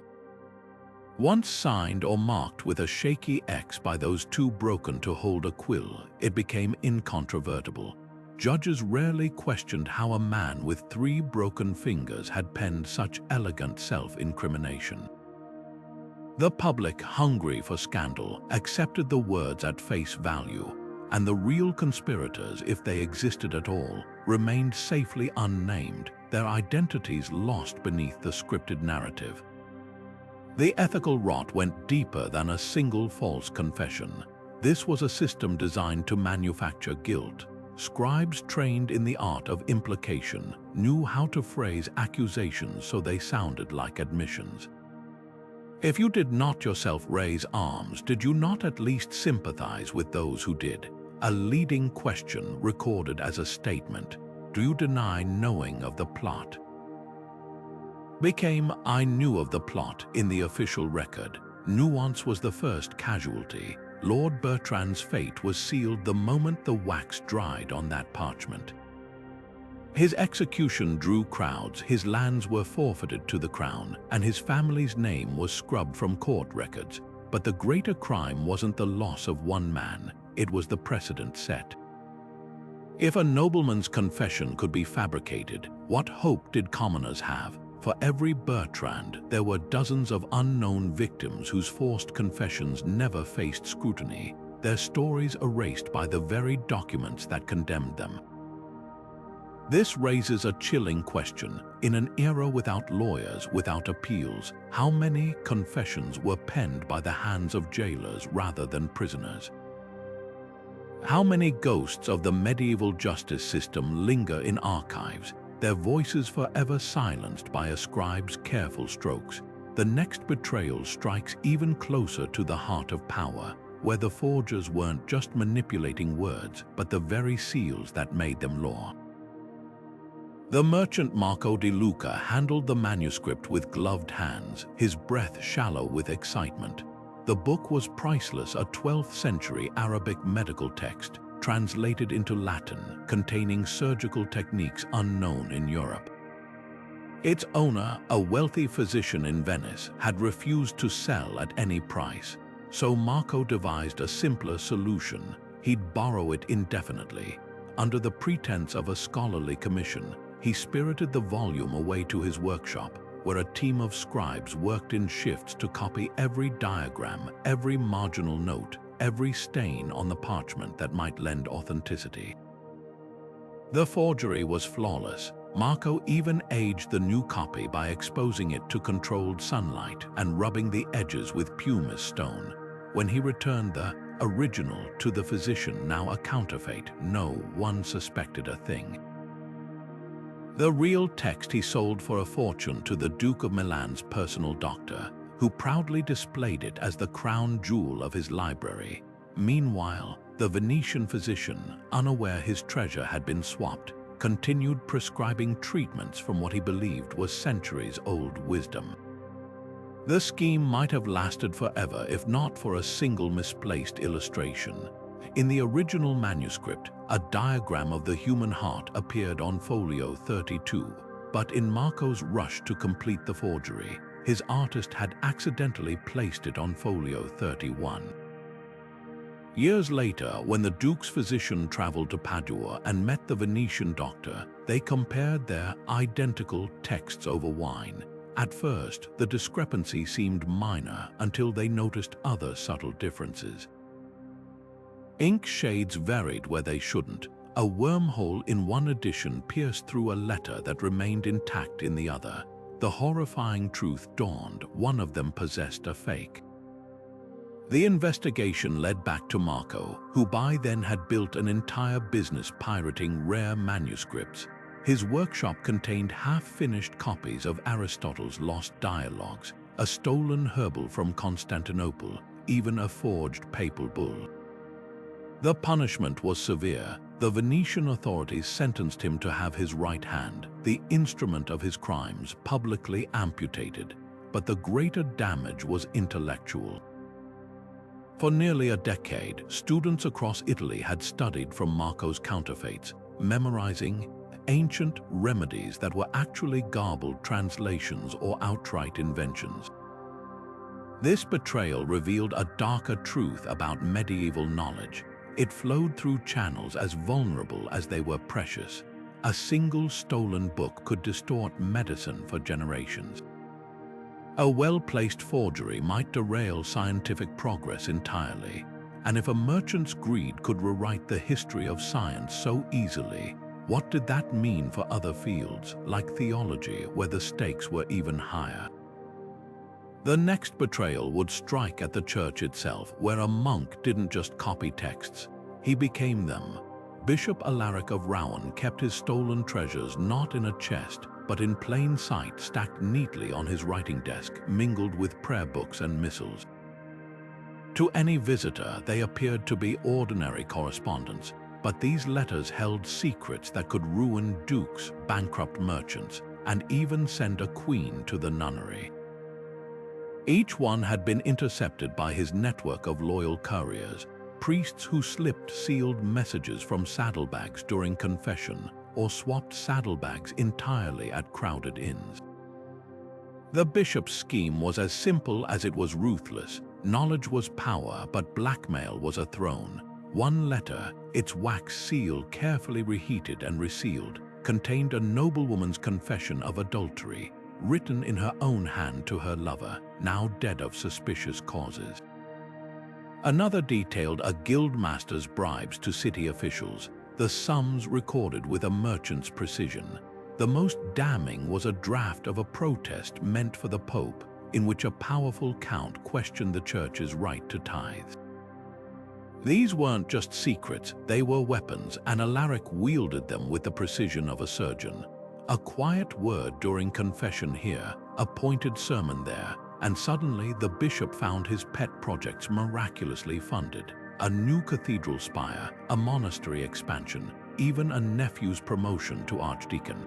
Once signed or marked with a shaky X by those too broken to hold a quill, it became incontrovertible. Judges rarely questioned how a man with 3 broken fingers had penned such elegant self-incrimination. The public, hungry for scandal, accepted the words at face value, and the real conspirators, if they existed at all, remained safely unnamed, their identities lost beneath the scripted narrative. The ethical rot went deeper than a single false confession. This was a system designed to manufacture guilt. Scribes trained in the art of implication knew how to phrase accusations so they sounded like admissions. If you did not yourself raise arms, did you not at least sympathize with those who did? A leading question recorded as a statement. Do you deny knowing of the plot? Became I knew of the plot in the official record. Nuance was the first casualty. Lord Bertrand's fate was sealed the moment the wax dried on that parchment. His execution drew crowds, his lands were forfeited to the crown, and his family's name was scrubbed from court records. But the greater crime wasn't the loss of one man, it was the precedent set. If a nobleman's confession could be fabricated, what hope did commoners have? For every Bertrand, there were dozens of unknown victims whose forced confessions never faced scrutiny, their stories erased by the very documents that condemned them. This raises a chilling question. In an era without lawyers, without appeals, how many confessions were penned by the hands of jailers rather than prisoners? How many ghosts of the medieval justice system linger in archives, their voices forever silenced by a scribe's careful strokes? The next betrayal strikes even closer to the heart of power, where the forgers weren't just manipulating words, but the very seals that made them law. The merchant Marco di Luca handled the manuscript with gloved hands, his breath shallow with excitement. The book was priceless, a 12th century Arabic medical text, translated into Latin, containing surgical techniques unknown in Europe. Its owner, a wealthy physician in Venice, had refused to sell at any price, so Marco devised a simpler solution. He'd borrow it indefinitely. Under the pretense of a scholarly commission, he spirited the volume away to his workshop, where a team of scribes worked in shifts to copy every diagram, every marginal note, every stain on the parchment that might lend authenticity. The forgery was flawless. Marco even aged the new copy by exposing it to controlled sunlight and rubbing the edges with pumice stone. When he returned the original to the physician, now a counterfeit, no one suspected a thing. The real text he sold for a fortune to the Duke of Milan's personal doctor, who proudly displayed it as the crown jewel of his library. Meanwhile, the Venetian physician, unaware his treasure had been swapped, continued prescribing treatments from what he believed was centuries-old wisdom. The scheme might have lasted forever if not for a single misplaced illustration. In the original manuscript, a diagram of the human heart appeared on folio 32, but in Marco's rush to complete the forgery, his artist had accidentally placed it on folio 31. Years later, when the Duke's physician traveled to Padua and met the Venetian doctor, they compared their identical texts over wine. At first, the discrepancy seemed minor until they noticed other subtle differences. Ink shades varied where they shouldn't. A wormhole in one edition pierced through a letter that remained intact in the other. The horrifying truth dawned: one of them possessed a fake. The investigation led back to Marco, who by then had built an entire business pirating rare manuscripts. His workshop contained half-finished copies of Aristotle's lost dialogues, a stolen herbal from Constantinople, even a forged papal bull. The punishment was severe. The Venetian authorities sentenced him to have his right hand, the instrument of his crimes, publicly amputated. But the greater damage was intellectual. For nearly a decade, students across Italy had studied from Marco's counterfeits, memorizing ancient remedies that were actually garbled translations or outright inventions. This betrayal revealed a darker truth about medieval knowledge. It flowed through channels as vulnerable as they were precious. A single stolen book could distort medicine for generations. A well-placed forgery might derail scientific progress entirely, and if a merchant's greed could rewrite the history of science so easily, what did that mean for other fields, like theology, where the stakes were even higher? The next betrayal would strike at the church itself, where a monk didn't just copy texts, he became them. Bishop Alaric of Rouen kept his stolen treasures not in a chest, but in plain sight, stacked neatly on his writing desk, mingled with prayer books and missals. To any visitor, they appeared to be ordinary correspondence, but these letters held secrets that could ruin dukes, bankrupt merchants, and even send a queen to the nunnery. Each one had been intercepted by his network of loyal couriers, priests who slipped sealed messages from saddlebags during confession, or swapped saddlebags entirely at crowded inns. The bishop's scheme was as simple as it was ruthless. Knowledge was power, but blackmail was a throne. One letter, its wax seal carefully reheated and resealed, contained a noblewoman's confession of adultery, written in her own hand to her lover, now dead of suspicious causes. Another detailed a guildmaster's bribes to city officials, the sums recorded with a merchant's precision. The most damning was a draft of a protest meant for the Pope, in which a powerful count questioned the church's right to tithes. These weren't just secrets, they were weapons, and Alaric wielded them with the precision of a surgeon. A quiet word during confession here, a pointed sermon there, and suddenly the bishop found his pet projects miraculously funded. A new cathedral spire, a monastery expansion, even a nephew's promotion to archdeacon.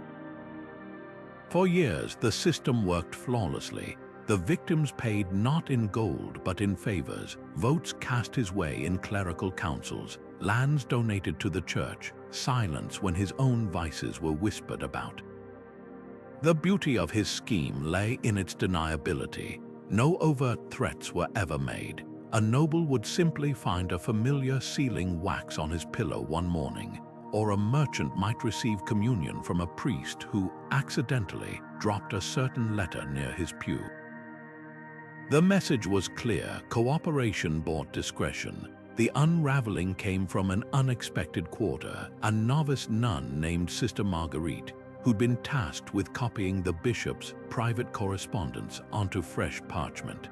For years, the system worked flawlessly. The victims paid not in gold but in favors, votes cast his way in clerical councils, lands donated to the church, silence when his own vices were whispered about. The beauty of his scheme lay in its deniability. No overt threats were ever made. A noble would simply find a familiar sealing wax on his pillow one morning, or a merchant might receive communion from a priest who accidentally dropped a certain letter near his pew. The message was clear: cooperation bought discretion. The unraveling came from an unexpected quarter, a novice nun named Sister Marguerite, who'd been tasked with copying the bishop's private correspondence onto fresh parchment.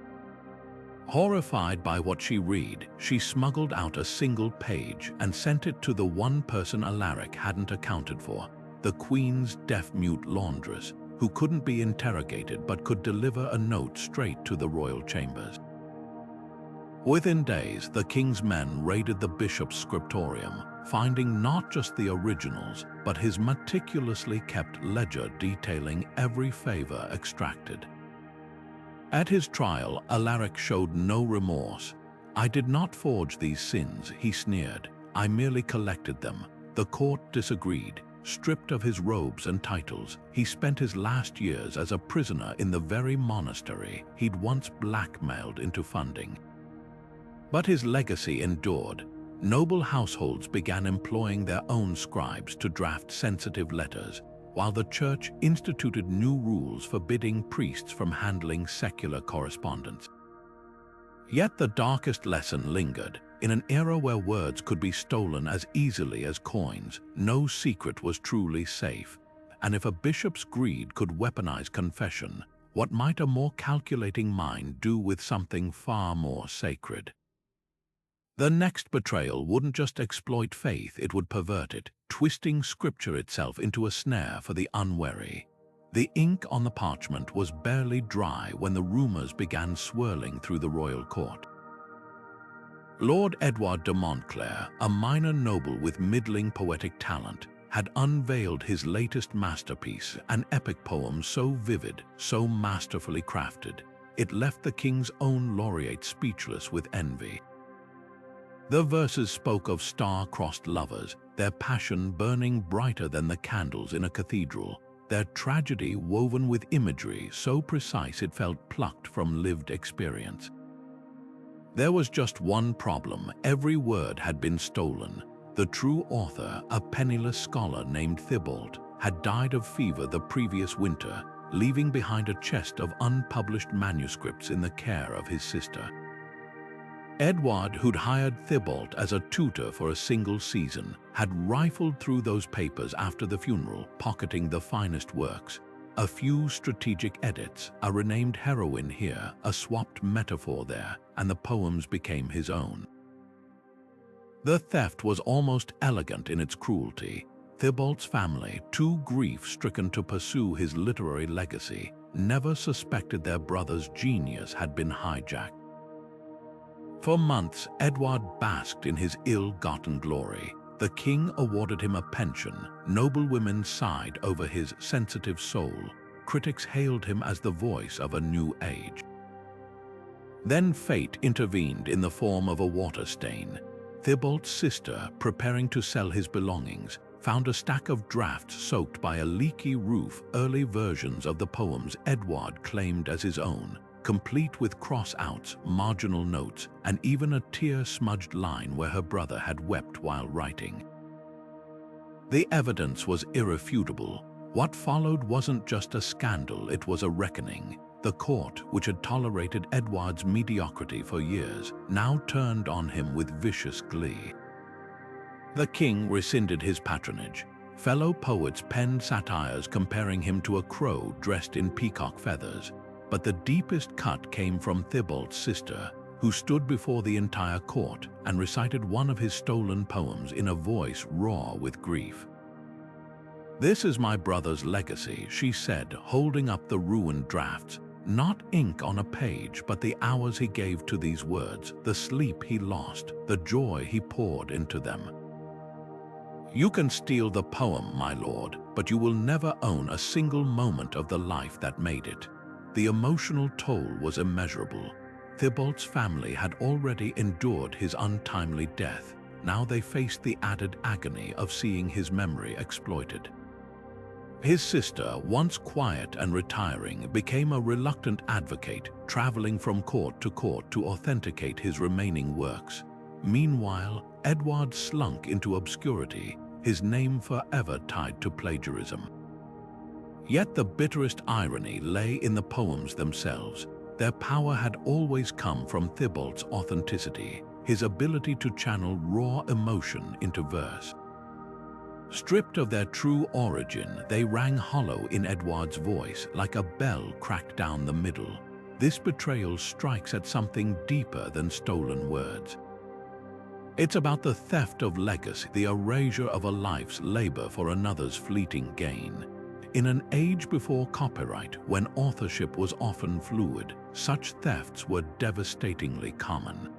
Horrified by what she read, she smuggled out a single page and sent it to the one person Alaric hadn't accounted for, the Queen's deaf-mute laundress, who couldn't be interrogated but could deliver a note straight to the royal chambers. Within days, the king's men raided the bishop's scriptorium, finding not just the originals, but his meticulously kept ledger detailing every favor extracted. At his trial, Alaric showed no remorse. "I did not forge these sins," he sneered. "I merely collected them." The court disagreed. Stripped of his robes and titles, he spent his last years as a prisoner in the very monastery he'd once blackmailed into funding. But his legacy endured. Noble households began employing their own scribes to draft sensitive letters, while the church instituted new rules forbidding priests from handling secular correspondence. Yet the darkest lesson lingered. In an era where words could be stolen as easily as coins, no secret was truly safe. And if a bishop's greed could weaponize confession, what might a more calculating mind do with something far more sacred? The next betrayal wouldn't just exploit faith, it would pervert it, twisting scripture itself into a snare for the unwary. The ink on the parchment was barely dry when the rumors began swirling through the royal court. Lord Edward de Montclair, a minor noble with middling poetic talent, had unveiled his latest masterpiece, an epic poem so vivid, so masterfully crafted, it left the king's own laureate speechless with envy. The verses spoke of star-crossed lovers, their passion burning brighter than the candles in a cathedral, their tragedy woven with imagery so precise it felt plucked from lived experience. There was just one problem: every word had been stolen. The true author, a penniless scholar named Thibault, had died of fever the previous winter, leaving behind a chest of unpublished manuscripts in the care of his sister. Edward, who'd hired Thibault as a tutor for a single season, had rifled through those papers after the funeral, pocketing the finest works. A few strategic edits, a renamed heroine here, a swapped metaphor there, and the poems became his own. The theft was almost elegant in its cruelty. Thibault's family, too grief-stricken to pursue his literary legacy, never suspected their brother's genius had been hijacked. For months, Edward basked in his ill-gotten glory. The king awarded him a pension, noblewomen sighed over his sensitive soul, critics hailed him as the voice of a new age. Then fate intervened in the form of a water stain. Thibault's sister, preparing to sell his belongings, found a stack of drafts soaked by a leaky roof, early versions of the poems Edward claimed as his own, complete with cross-outs, marginal notes, and even a tear-smudged line where her brother had wept while writing. The evidence was irrefutable. What followed wasn't just a scandal, it was a reckoning. The court, which had tolerated Edward's mediocrity for years, now turned on him with vicious glee. The king rescinded his patronage. Fellow poets penned satires comparing him to a crow dressed in peacock feathers. But the deepest cut came from Thibault's sister, who stood before the entire court and recited one of his stolen poems in a voice raw with grief. "This is my brother's legacy," she said, holding up the ruined drafts. "Not ink on a page, but the hours he gave to these words, the sleep he lost, the joy he poured into them. You can steal the poem, my lord, but you will never own a single moment of the life that made it." The emotional toll was immeasurable. Thibault's family had already endured his untimely death. Now they faced the added agony of seeing his memory exploited. His sister, once quiet and retiring, became a reluctant advocate, traveling from court to authenticate his remaining works. Meanwhile, Edward slunk into obscurity, his name forever tied to plagiarism. Yet the bitterest irony lay in the poems themselves. Their power had always come from Thibault's authenticity, his ability to channel raw emotion into verse. Stripped of their true origin, they rang hollow in Edward's voice, like a bell cracked down the middle. This betrayal strikes at something deeper than stolen words. It's about the theft of legacy, the erasure of a life's labor for another's fleeting gain. In an age before copyright, when authorship was often fluid, such thefts were devastatingly common.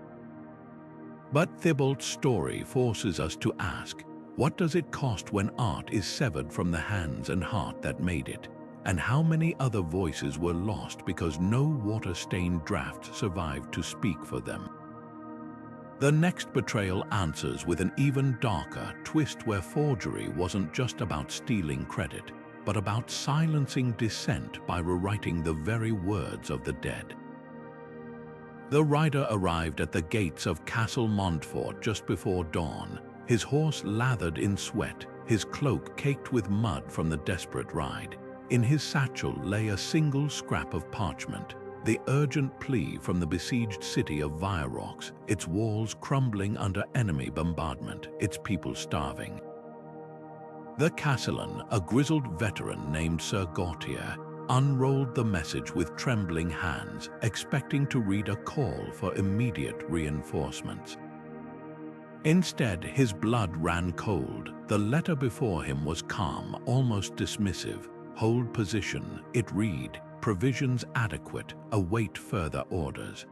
But Thibault's story forces us to ask, what does it cost when art is severed from the hands and heart that made it? And how many other voices were lost because no water-stained draft survived to speak for them? The next betrayal answers with an even darker twist where forgery wasn't just about stealing credit, but about silencing dissent by rewriting the very words of the dead. The rider arrived at the gates of Castle Montfort just before dawn, his horse lathered in sweat, his cloak caked with mud from the desperate ride. In his satchel lay a single scrap of parchment, the urgent plea from the besieged city of Virox, its walls crumbling under enemy bombardment, its people starving. The castellan, a grizzled veteran named Sir Gautier, unrolled the message with trembling hands, expecting to read a call for immediate reinforcements. Instead, his blood ran cold. The letter before him was calm, almost dismissive. Hold position, it read. Provisions adequate, await further orders.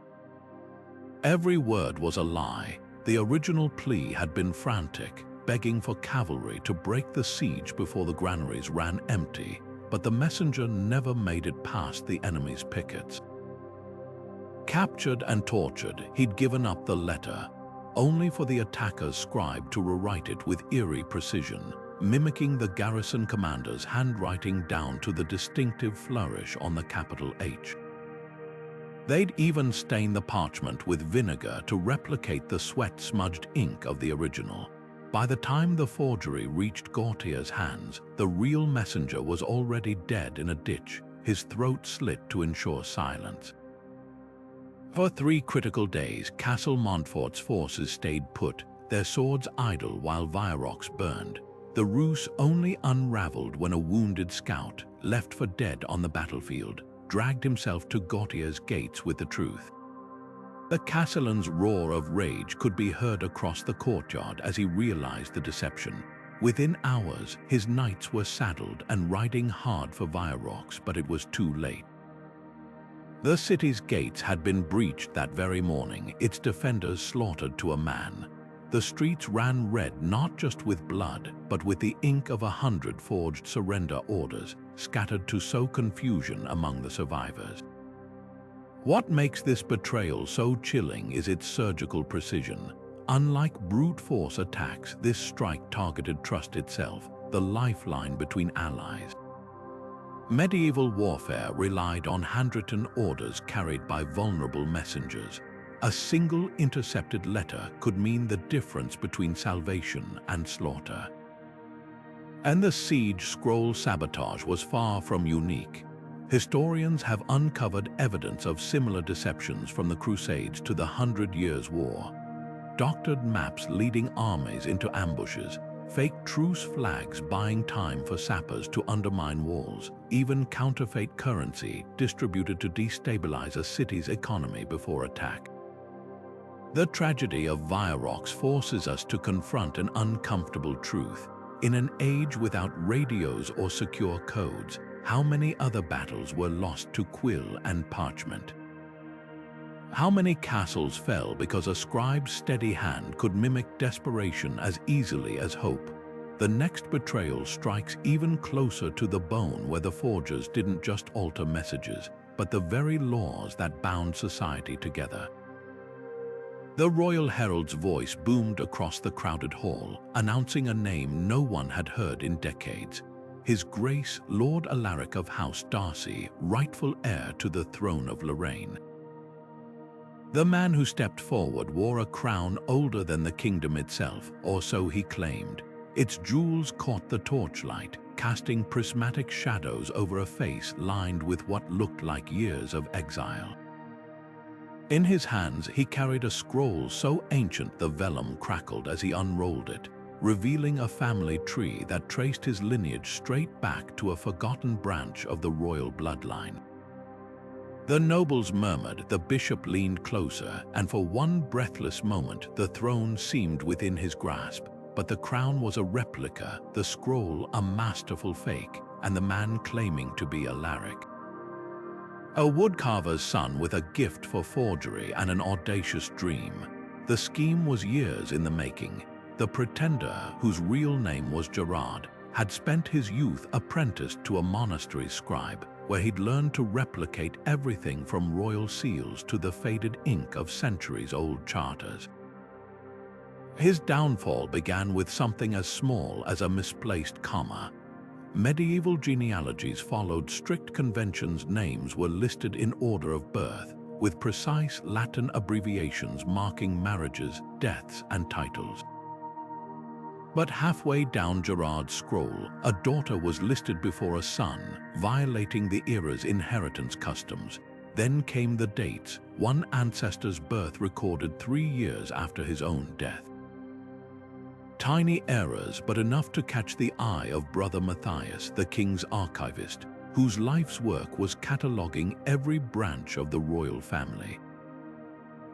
Every word was a lie. The original plea had been frantic, begging for cavalry to break the siege before the granaries ran empty, but the messenger never made it past the enemy's pickets. Captured and tortured, he'd given up the letter, only for the attacker's scribe to rewrite it with eerie precision, mimicking the garrison commander's handwriting down to the distinctive flourish on the capital H. They'd even stain the parchment with vinegar to replicate the sweat-smudged ink of the original. By the time the forgery reached Gautier's hands, the real messenger was already dead in a ditch, his throat slit to ensure silence. For 3 critical days, Castle Montfort's forces stayed put, their swords idle while Virox burned. The ruse only unraveled when a wounded scout, left for dead on the battlefield, dragged himself to Gautier's gates with the truth. The castellan's roar of rage could be heard across the courtyard as he realized the deception. Within hours, his knights were saddled and riding hard for Virox, but it was too late. The city's gates had been breached that very morning, its defenders slaughtered to a man. The streets ran red not just with blood, but with the ink of 100 forged surrender orders, scattered to sow confusion among the survivors. What makes this betrayal so chilling is its surgical precision. Unlike brute force attacks, this strike targeted trust itself, the lifeline between allies. Medieval warfare relied on handwritten orders carried by vulnerable messengers. A single intercepted letter could mean the difference between salvation and slaughter. And the siege scroll sabotage was far from unique. Historians have uncovered evidence of similar deceptions from the Crusades to the 100 Years' War. Doctored maps leading armies into ambushes, fake truce flags buying time for sappers to undermine walls, even counterfeit currency distributed to destabilize a city's economy before attack. The tragedy of Virox forces us to confront an uncomfortable truth. In an age without radios or secure codes, how many other battles were lost to quill and parchment? How many castles fell because a scribe's steady hand could mimic desperation as easily as hope? The next betrayal strikes even closer to the bone, where the forgers didn't just alter messages, but the very laws that bound society together. The royal herald's voice boomed across the crowded hall, announcing a name no one had heard in decades. His Grace Lord Alaric of House Darcy, rightful heir to the throne of Lorraine. The man who stepped forward wore a crown older than the kingdom itself, or so he claimed. Its jewels caught the torchlight, casting prismatic shadows over a face lined with what looked like years of exile. In his hands, he carried a scroll so ancient the vellum crackled as he unrolled it, revealing a family tree that traced his lineage straight back to a forgotten branch of the royal bloodline. The nobles murmured, the bishop leaned closer, and for one breathless moment the throne seemed within his grasp. But the crown was a replica, the scroll a masterful fake, and the man claiming to be Alaric. A woodcarver's son with a gift for forgery and an audacious dream. The scheme was years in the making. The pretender, whose real name was Gerard, had spent his youth apprenticed to a monastery scribe, where he'd learned to replicate everything from royal seals to the faded ink of centuries-old charters. His downfall began with something as small as a misplaced comma. Medieval genealogies followed strict conventions. Names were listed in order of birth, with precise Latin abbreviations marking marriages, deaths, and titles. But halfway down Gerard's scroll, a daughter was listed before a son, violating the era's inheritance customs. Then came the dates, one ancestor's birth recorded 3 years after his own death. Tiny errors, but enough to catch the eye of Brother Matthias, the king's archivist, whose life's work was cataloguing every branch of the royal family.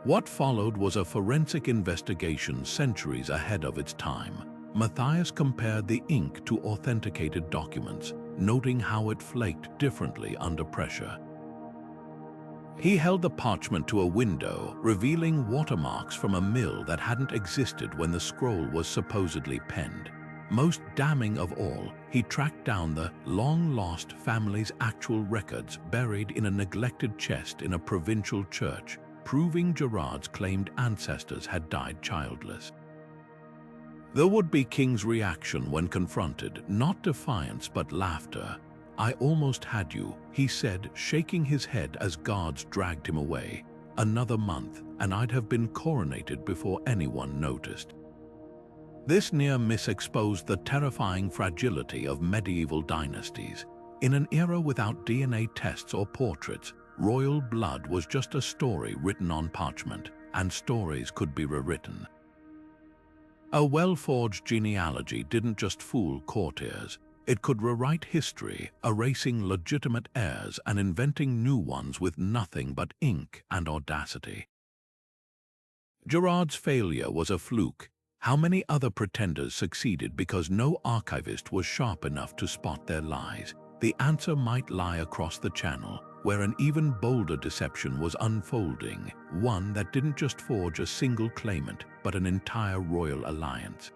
What followed was a forensic investigation centuries ahead of its time. Matthias compared the ink to authenticated documents, noting how it flaked differently under pressure. He held the parchment to a window, revealing watermarks from a mill that hadn't existed when the scroll was supposedly penned. Most damning of all, he tracked down the long-lost family's actual records buried in a neglected chest in a provincial church, proving Gerard's claimed ancestors had died childless. The would-be king's reaction when confronted, not defiance but laughter. "I almost had you," he said, shaking his head as guards dragged him away. "Another month, and I'd have been coronated before anyone noticed." This near miss exposed the terrifying fragility of medieval dynasties. In an era without DNA tests or portraits, royal blood was just a story written on parchment, and stories could be rewritten. A well-forged genealogy didn't just fool courtiers. It could rewrite history, erasing legitimate heirs and inventing new ones with nothing but ink and audacity. Gerard's failure was a fluke. How many other pretenders succeeded because no archivist was sharp enough to spot their lies? The answer might lie across the channel, where an even bolder deception was unfolding, one that didn't just forge a single claimant, but an entire royal alliance.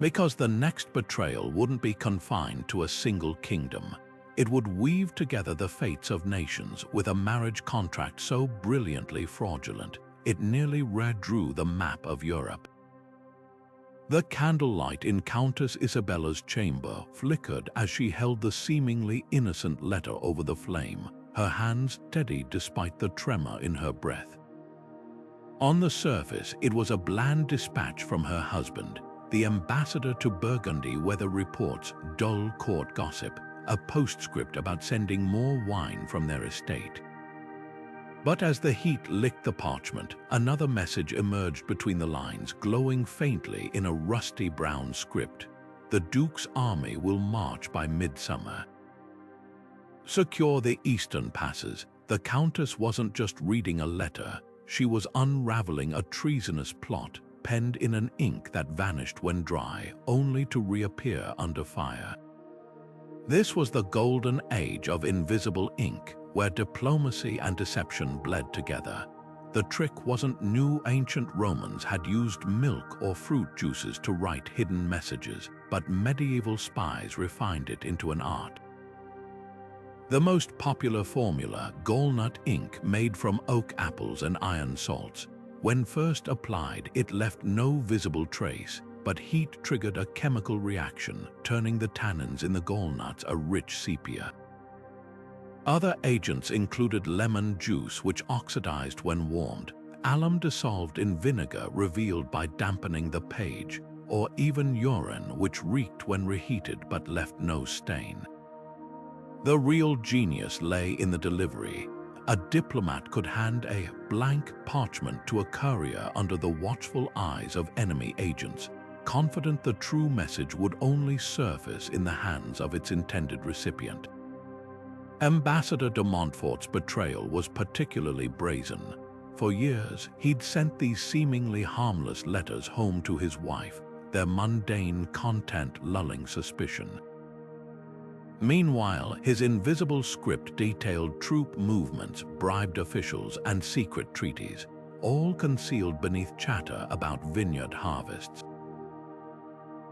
Because the next betrayal wouldn't be confined to a single kingdom. It would weave together the fates of nations with a marriage contract so brilliantly fraudulent, it nearly redrew the map of Europe. The candlelight in Countess Isabella's chamber flickered as she held the seemingly innocent letter over the flame, her hands steady despite the tremor in her breath. On the surface, it was a bland dispatch from her husband, the ambassador to Burgundy, weather reports, dull court gossip, a postscript about sending more wine from their estate. But as the heat licked the parchment, another message emerged between the lines, glowing faintly in a rusty brown script. "The Duke's army will march by midsummer. Secure the eastern passes." The Countess wasn't just reading a letter, she was unraveling a treasonous plot, penned in an ink that vanished when dry, only to reappear under fire. This was the golden age of invisible ink, where diplomacy and deception bled together. The trick wasn't new. Ancient Romans had used milk or fruit juices to write hidden messages, but medieval spies refined it into an art. The most popular formula, gallnut ink made from oak apples and iron salts. When first applied, it left no visible trace, but heat triggered a chemical reaction, turning the tannins in the gallnuts a rich sepia. Other agents included lemon juice, which oxidized when warmed, alum dissolved in vinegar revealed by dampening the page, or even urine, which reeked when reheated but left no stain. The real genius lay in the delivery. A diplomat could hand a blank parchment to a courier under the watchful eyes of enemy agents, confident the true message would only surface in the hands of its intended recipient. Ambassador de Montfort's betrayal was particularly brazen. For years, he'd sent these seemingly harmless letters home to his wife, their mundane content lulling suspicion. Meanwhile, his invisible script detailed troop movements, bribed officials, and secret treaties, all concealed beneath chatter about vineyard harvests.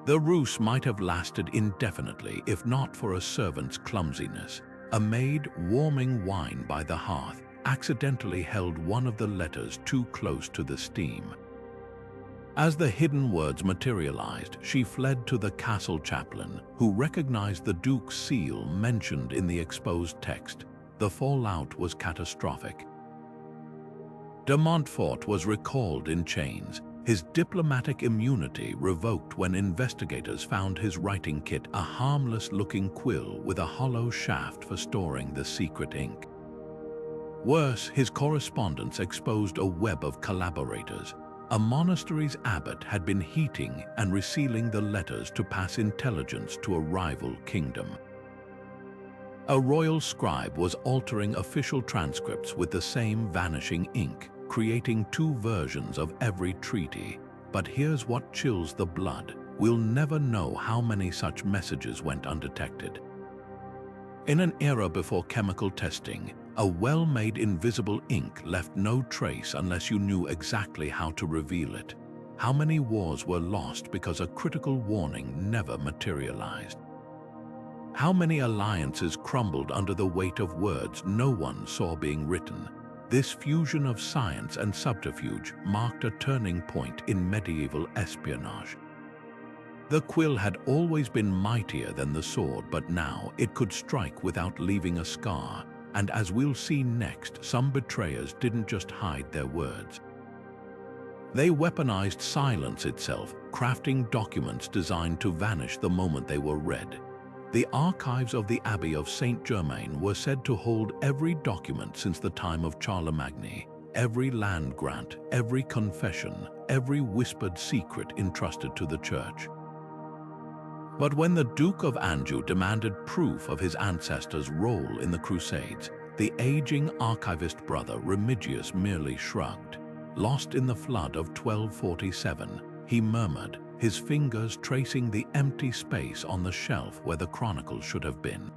The ruse might have lasted indefinitely if not for a servant's clumsiness. A maid warming wine by the hearth accidentally held one of the letters too close to the steam. As the hidden words materialized, she fled to the castle chaplain, who recognized the Duke's seal mentioned in the exposed text. The fallout was catastrophic. De Montfort was recalled in chains, his diplomatic immunity revoked when investigators found his writing kit, a harmless-looking quill with a hollow shaft for storing the secret ink. Worse, his correspondence exposed a web of collaborators. A monastery's abbot had been heating and resealing the letters to pass intelligence to a rival kingdom. A royal scribe was altering official transcripts with the same vanishing ink. creating two versions of every treaty. But here's what chills the blood. We'll never know how many such messages went undetected. In an era before chemical testing, a well-made invisible ink left no trace unless you knew exactly how to reveal it. How many wars were lost because a critical warning never materialized? How many alliances crumbled under the weight of words no one saw being written? This fusion of science and subterfuge marked a turning point in medieval espionage. The quill had always been mightier than the sword, but now it could strike without leaving a scar. And as we'll see next, some betrayers didn't just hide their words. They weaponized silence itself, crafting documents designed to vanish the moment they were read. The archives of the Abbey of Saint Germain were said to hold every document since the time of Charlemagne, every land grant, every confession, every whispered secret entrusted to the church. But when the Duke of Anjou demanded proof of his ancestors' role in the Crusades, the aging archivist brother Remigius merely shrugged. Lost in the flood of 1247, he murmured, his fingers tracing the empty space on the shelf where the chronicles should have been.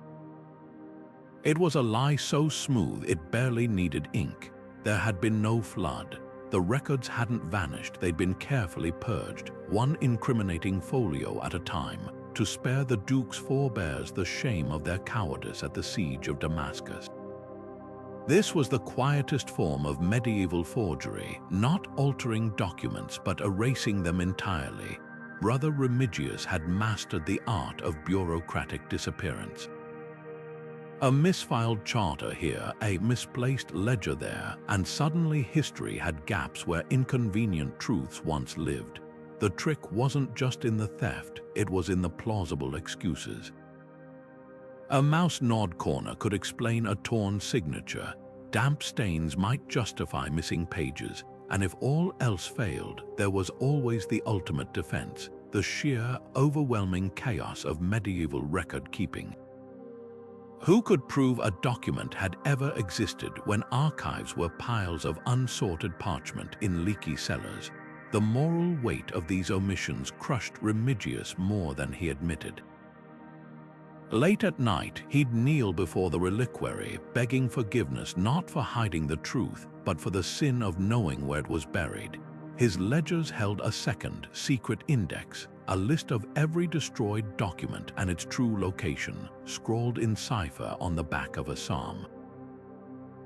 It was a lie so smooth it barely needed ink. There had been no flood. The records hadn't vanished, they'd been carefully purged, one incriminating folio at a time, to spare the Duke's forebears the shame of their cowardice at the siege of Damascus. This was the quietest form of medieval forgery, not altering documents but erasing them entirely. Brother Remigius had mastered the art of bureaucratic disappearance. A misfiled charter here, a misplaced ledger there, and suddenly history had gaps where inconvenient truths once lived. The trick wasn't just in the theft, it was in the plausible excuses. A mouse gnawed corner could explain a torn signature. Damp stains might justify missing pages, and if all else failed, there was always the ultimate defense, the sheer, overwhelming chaos of medieval record-keeping. Who could prove a document had ever existed when archives were piles of unsorted parchment in leaky cellars? The moral weight of these omissions crushed Remigius more than he admitted. Late at night, he'd kneel before the reliquary, begging forgiveness not for hiding the truth, but for the sin of knowing where it was buried. His ledgers held a second, secret index, a list of every destroyed document and its true location, scrawled in cipher on the back of a psalm.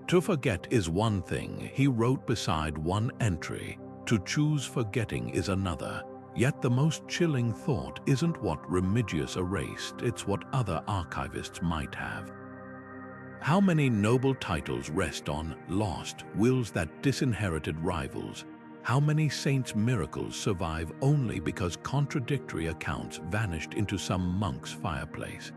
To forget is one thing, he wrote beside one entry. To choose forgetting is another. Yet the most chilling thought isn't what Remigius erased, it's what other archivists might have. How many noble titles rest on lost wills that disinherited rivals? How many saints' miracles survive only because contradictory accounts vanished into some monk's fireplace?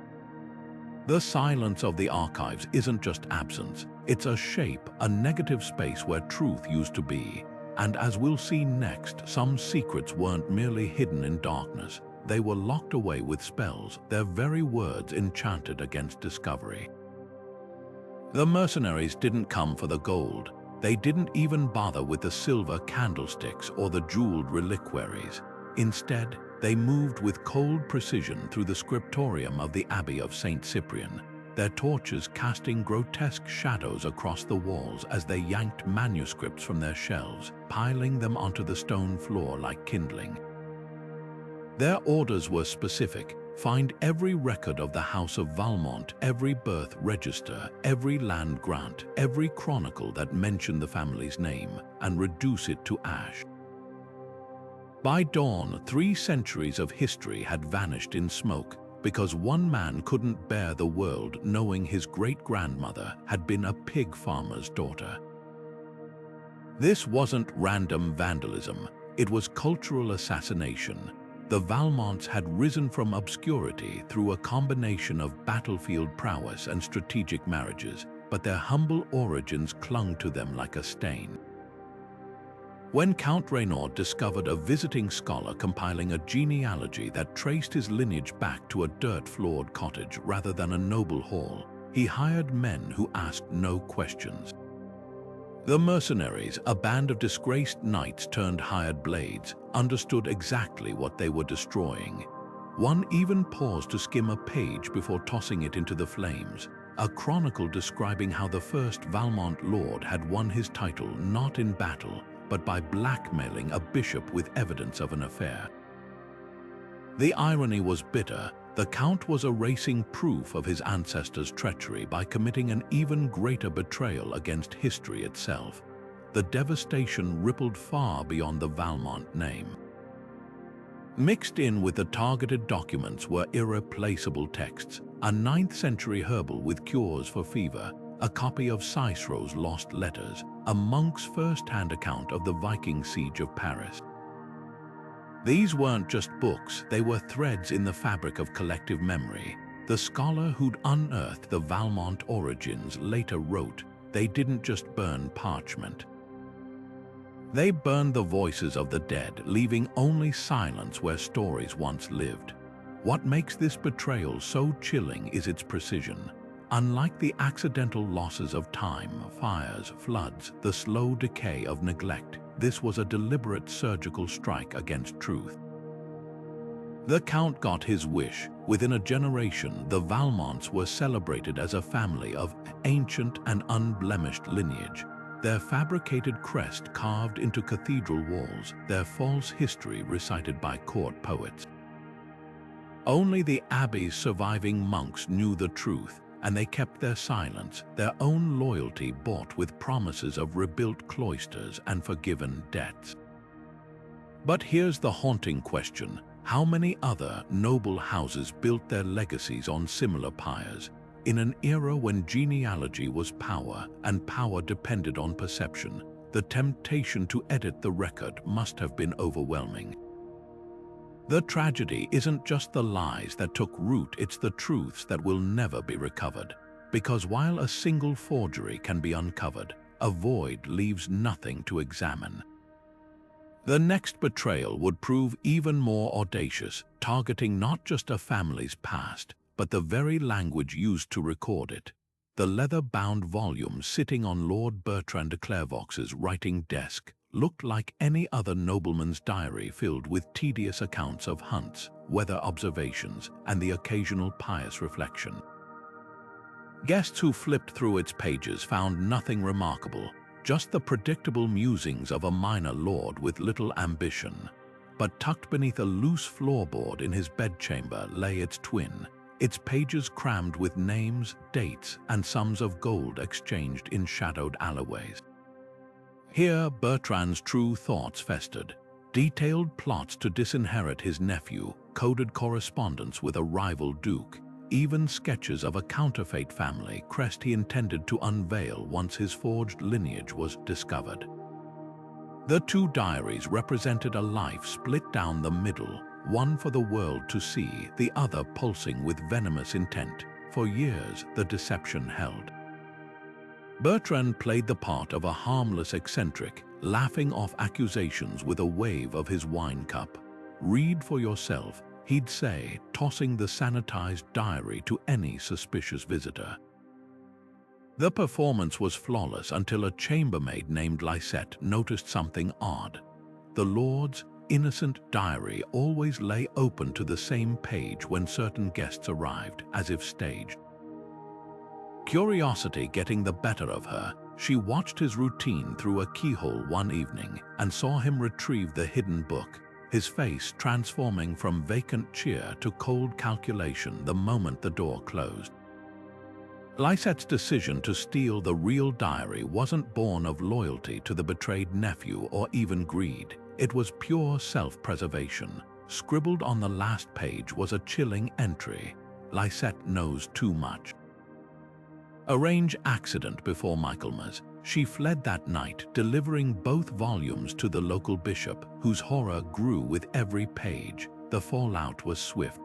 The silence of the archives isn't just absence, it's a shape, a negative space where truth used to be. And as we'll see next, some secrets weren't merely hidden in darkness. They were locked away with spells, their very words enchanted against discovery. The mercenaries didn't come for the gold. They didn't even bother with the silver candlesticks or the jeweled reliquaries. Instead, they moved with cold precision through the scriptorium of the Abbey of St. Cyprian, their torches casting grotesque shadows across the walls as they yanked manuscripts from their shelves, piling them onto the stone floor like kindling. Their orders were specific. Find every record of the House of Valmont, every birth register, every land grant, every chronicle that mentioned the family's name, and reduce it to ash. By dawn, 3 centuries of history had vanished in smoke, because one man couldn't bear the world knowing his great-grandmother had been a pig farmer's daughter. This wasn't random vandalism, it was cultural assassination. The Valmonts had risen from obscurity through a combination of battlefield prowess and strategic marriages, but their humble origins clung to them like a stain. When Count Renaud discovered a visiting scholar compiling a genealogy that traced his lineage back to a dirt-floored cottage rather than a noble hall, he hired men who asked no questions. The mercenaries, a band of disgraced knights turned hired blades, understood exactly what they were destroying. One even paused to skim a page before tossing it into the flames, a chronicle describing how the first Valmont lord had won his title not in battle, but by blackmailing a bishop with evidence of an affair. The irony was bitter. The Count was erasing proof of his ancestors' treachery by committing an even greater betrayal against history itself. The devastation rippled far beyond the Valmont name. Mixed in with the targeted documents were irreplaceable texts, a 9th century herbal with cures for fever, a copy of Cicero's lost letters, a monk's first-hand account of the Viking siege of Paris. These weren't just books, they were threads in the fabric of collective memory. The scholar who'd unearthed the Valmont origins later wrote, "They didn't just burn parchment. They burned the voices of the dead, leaving only silence where stories once lived." What makes this betrayal so chilling is its precision. Unlike the accidental losses of time, fires, floods, the slow decay of neglect, this was a deliberate surgical strike against truth. The Count got his wish. Within a generation, the Valmonts were celebrated as a family of ancient and unblemished lineage, their fabricated crest carved into cathedral walls, their false history recited by court poets. Only the abbey's surviving monks knew the truth, and they kept their silence, their own loyalty bought with promises of rebuilt cloisters and forgiven debts. But here's the haunting question: how many other noble houses built their legacies on similar pyres? In an era when genealogy was power, and power depended on perception, the temptation to edit the record must have been overwhelming. The tragedy isn't just the lies that took root, it's the truths that will never be recovered. Because while a single forgery can be uncovered, a void leaves nothing to examine. The next betrayal would prove even more audacious, targeting not just a family's past, but the very language used to record it. The leather-bound volume sitting on Lord Bertrand de Clairvaux's writing desk looked like any other nobleman's diary, filled with tedious accounts of hunts, weather observations, and the occasional pious reflection. Guests who flipped through its pages found nothing remarkable, just the predictable musings of a minor lord with little ambition. But tucked beneath a loose floorboard in his bedchamber lay its twin, its pages crammed with names, dates, and sums of gold exchanged in shadowed alleyways. Here Bertrand's true thoughts festered: detailed plots to disinherit his nephew, coded correspondence with a rival duke, even sketches of a counterfeit family crest he intended to unveil once his forged lineage was discovered. The two diaries represented a life split down the middle, one for the world to see, the other pulsing with venomous intent. For years, the deception held. Bertrand played the part of a harmless eccentric, laughing off accusations with a wave of his wine cup. "Read for yourself," he'd say, tossing the sanitized diary to any suspicious visitor. The performance was flawless until a chambermaid named Lisette noticed something odd. The Lord's innocent diary always lay open to the same page when certain guests arrived, as if staged. Curiosity getting the better of her, she watched his routine through a keyhole one evening and saw him retrieve the hidden book, his face transforming from vacant cheer to cold calculation the moment the door closed. Lisette's decision to steal the real diary wasn't born of loyalty to the betrayed nephew or even greed. It was pure self-preservation. Scribbled on the last page was a chilling entry: "Lisette knows too much." Arrange accident before Michaelmas, she fled that night, delivering both volumes to the local bishop, whose horror grew with every page. The fallout was swift.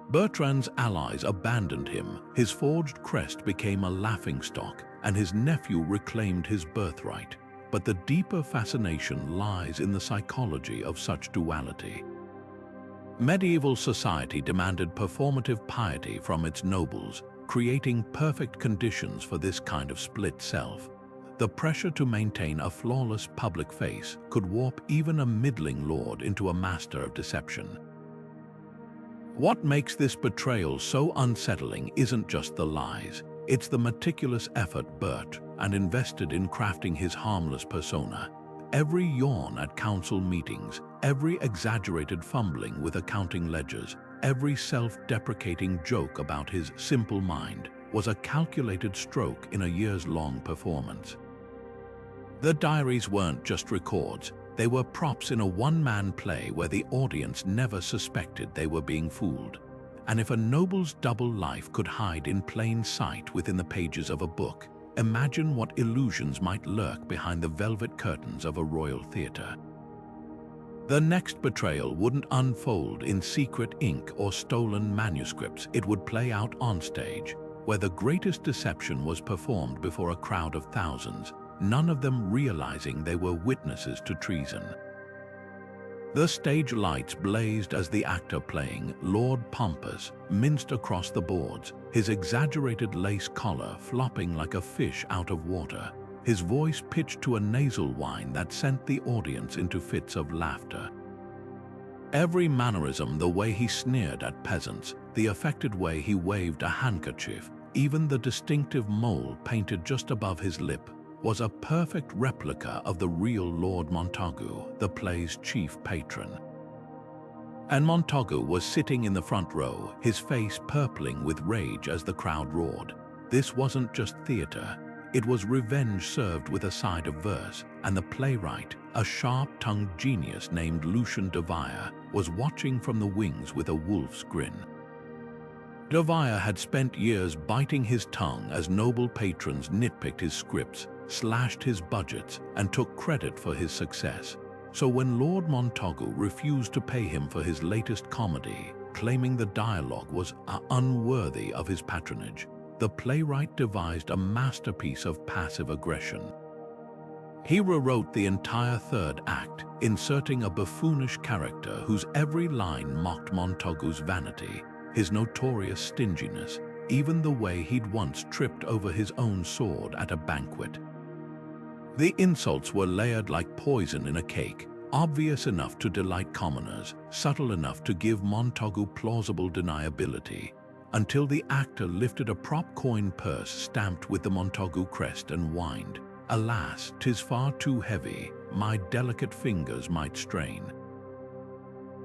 Bertrand's allies abandoned him, his forged crest became a laughingstock, and his nephew reclaimed his birthright. But the deeper fascination lies in the psychology of such duality. Medieval society demanded performative piety from its nobles, creating perfect conditions for this kind of split self. The pressure to maintain a flawless public face could warp even a middling lord into a master of deception. What makes this betrayal so unsettling isn't just the lies, it's the meticulous effort Bert and invested in crafting his harmless persona. Every yawn at council meetings, every exaggerated fumbling with accounting ledgers, every self-deprecating joke about his simple mind was a calculated stroke in a years-long performance. The diaries weren't just records, they were props in a one-man play where the audience never suspected they were being fooled. And if a noble's double life could hide in plain sight within the pages of a book, imagine what illusions might lurk behind the velvet curtains of a royal theater. The next betrayal wouldn't unfold in secret ink or stolen manuscripts. It would play out on stage, where the greatest deception was performed before a crowd of thousands, none of them realizing they were witnesses to treason. The stage lights blazed as the actor playing Lord Pompous minced across the boards, his exaggerated lace collar flopping like a fish out of water, his voice pitched to a nasal whine that sent the audience into fits of laughter. Every mannerism, the way he sneered at peasants, the affected way he waved a handkerchief, even the distinctive mole painted just above his lip, was a perfect replica of the real Lord Montagu, the play's chief patron. And Montagu was sitting in the front row, his face purpling with rage as the crowd roared. This wasn't just theater, it was revenge served with a side of verse, and the playwright, a sharp-tongued genius named Lucian de Vire, was watching from the wings with a wolf's grin. De Vire had spent years biting his tongue as noble patrons nitpicked his scripts, slashed his budgets, and took credit for his success. So when Lord Montagu refused to pay him for his latest comedy, claiming the dialogue was unworthy of his patronage, the playwright devised a masterpiece of passive aggression. He rewrote the entire third act, inserting a buffoonish character whose every line mocked Montagu's vanity, his notorious stinginess, even the way he'd once tripped over his own sword at a banquet. The insults were layered like poison in a cake, obvious enough to delight commoners, subtle enough to give Montagu plausible deniability, until the actor lifted a prop coin purse stamped with the Montagu crest and whined, "Alas, 'tis far too heavy, my delicate fingers might strain."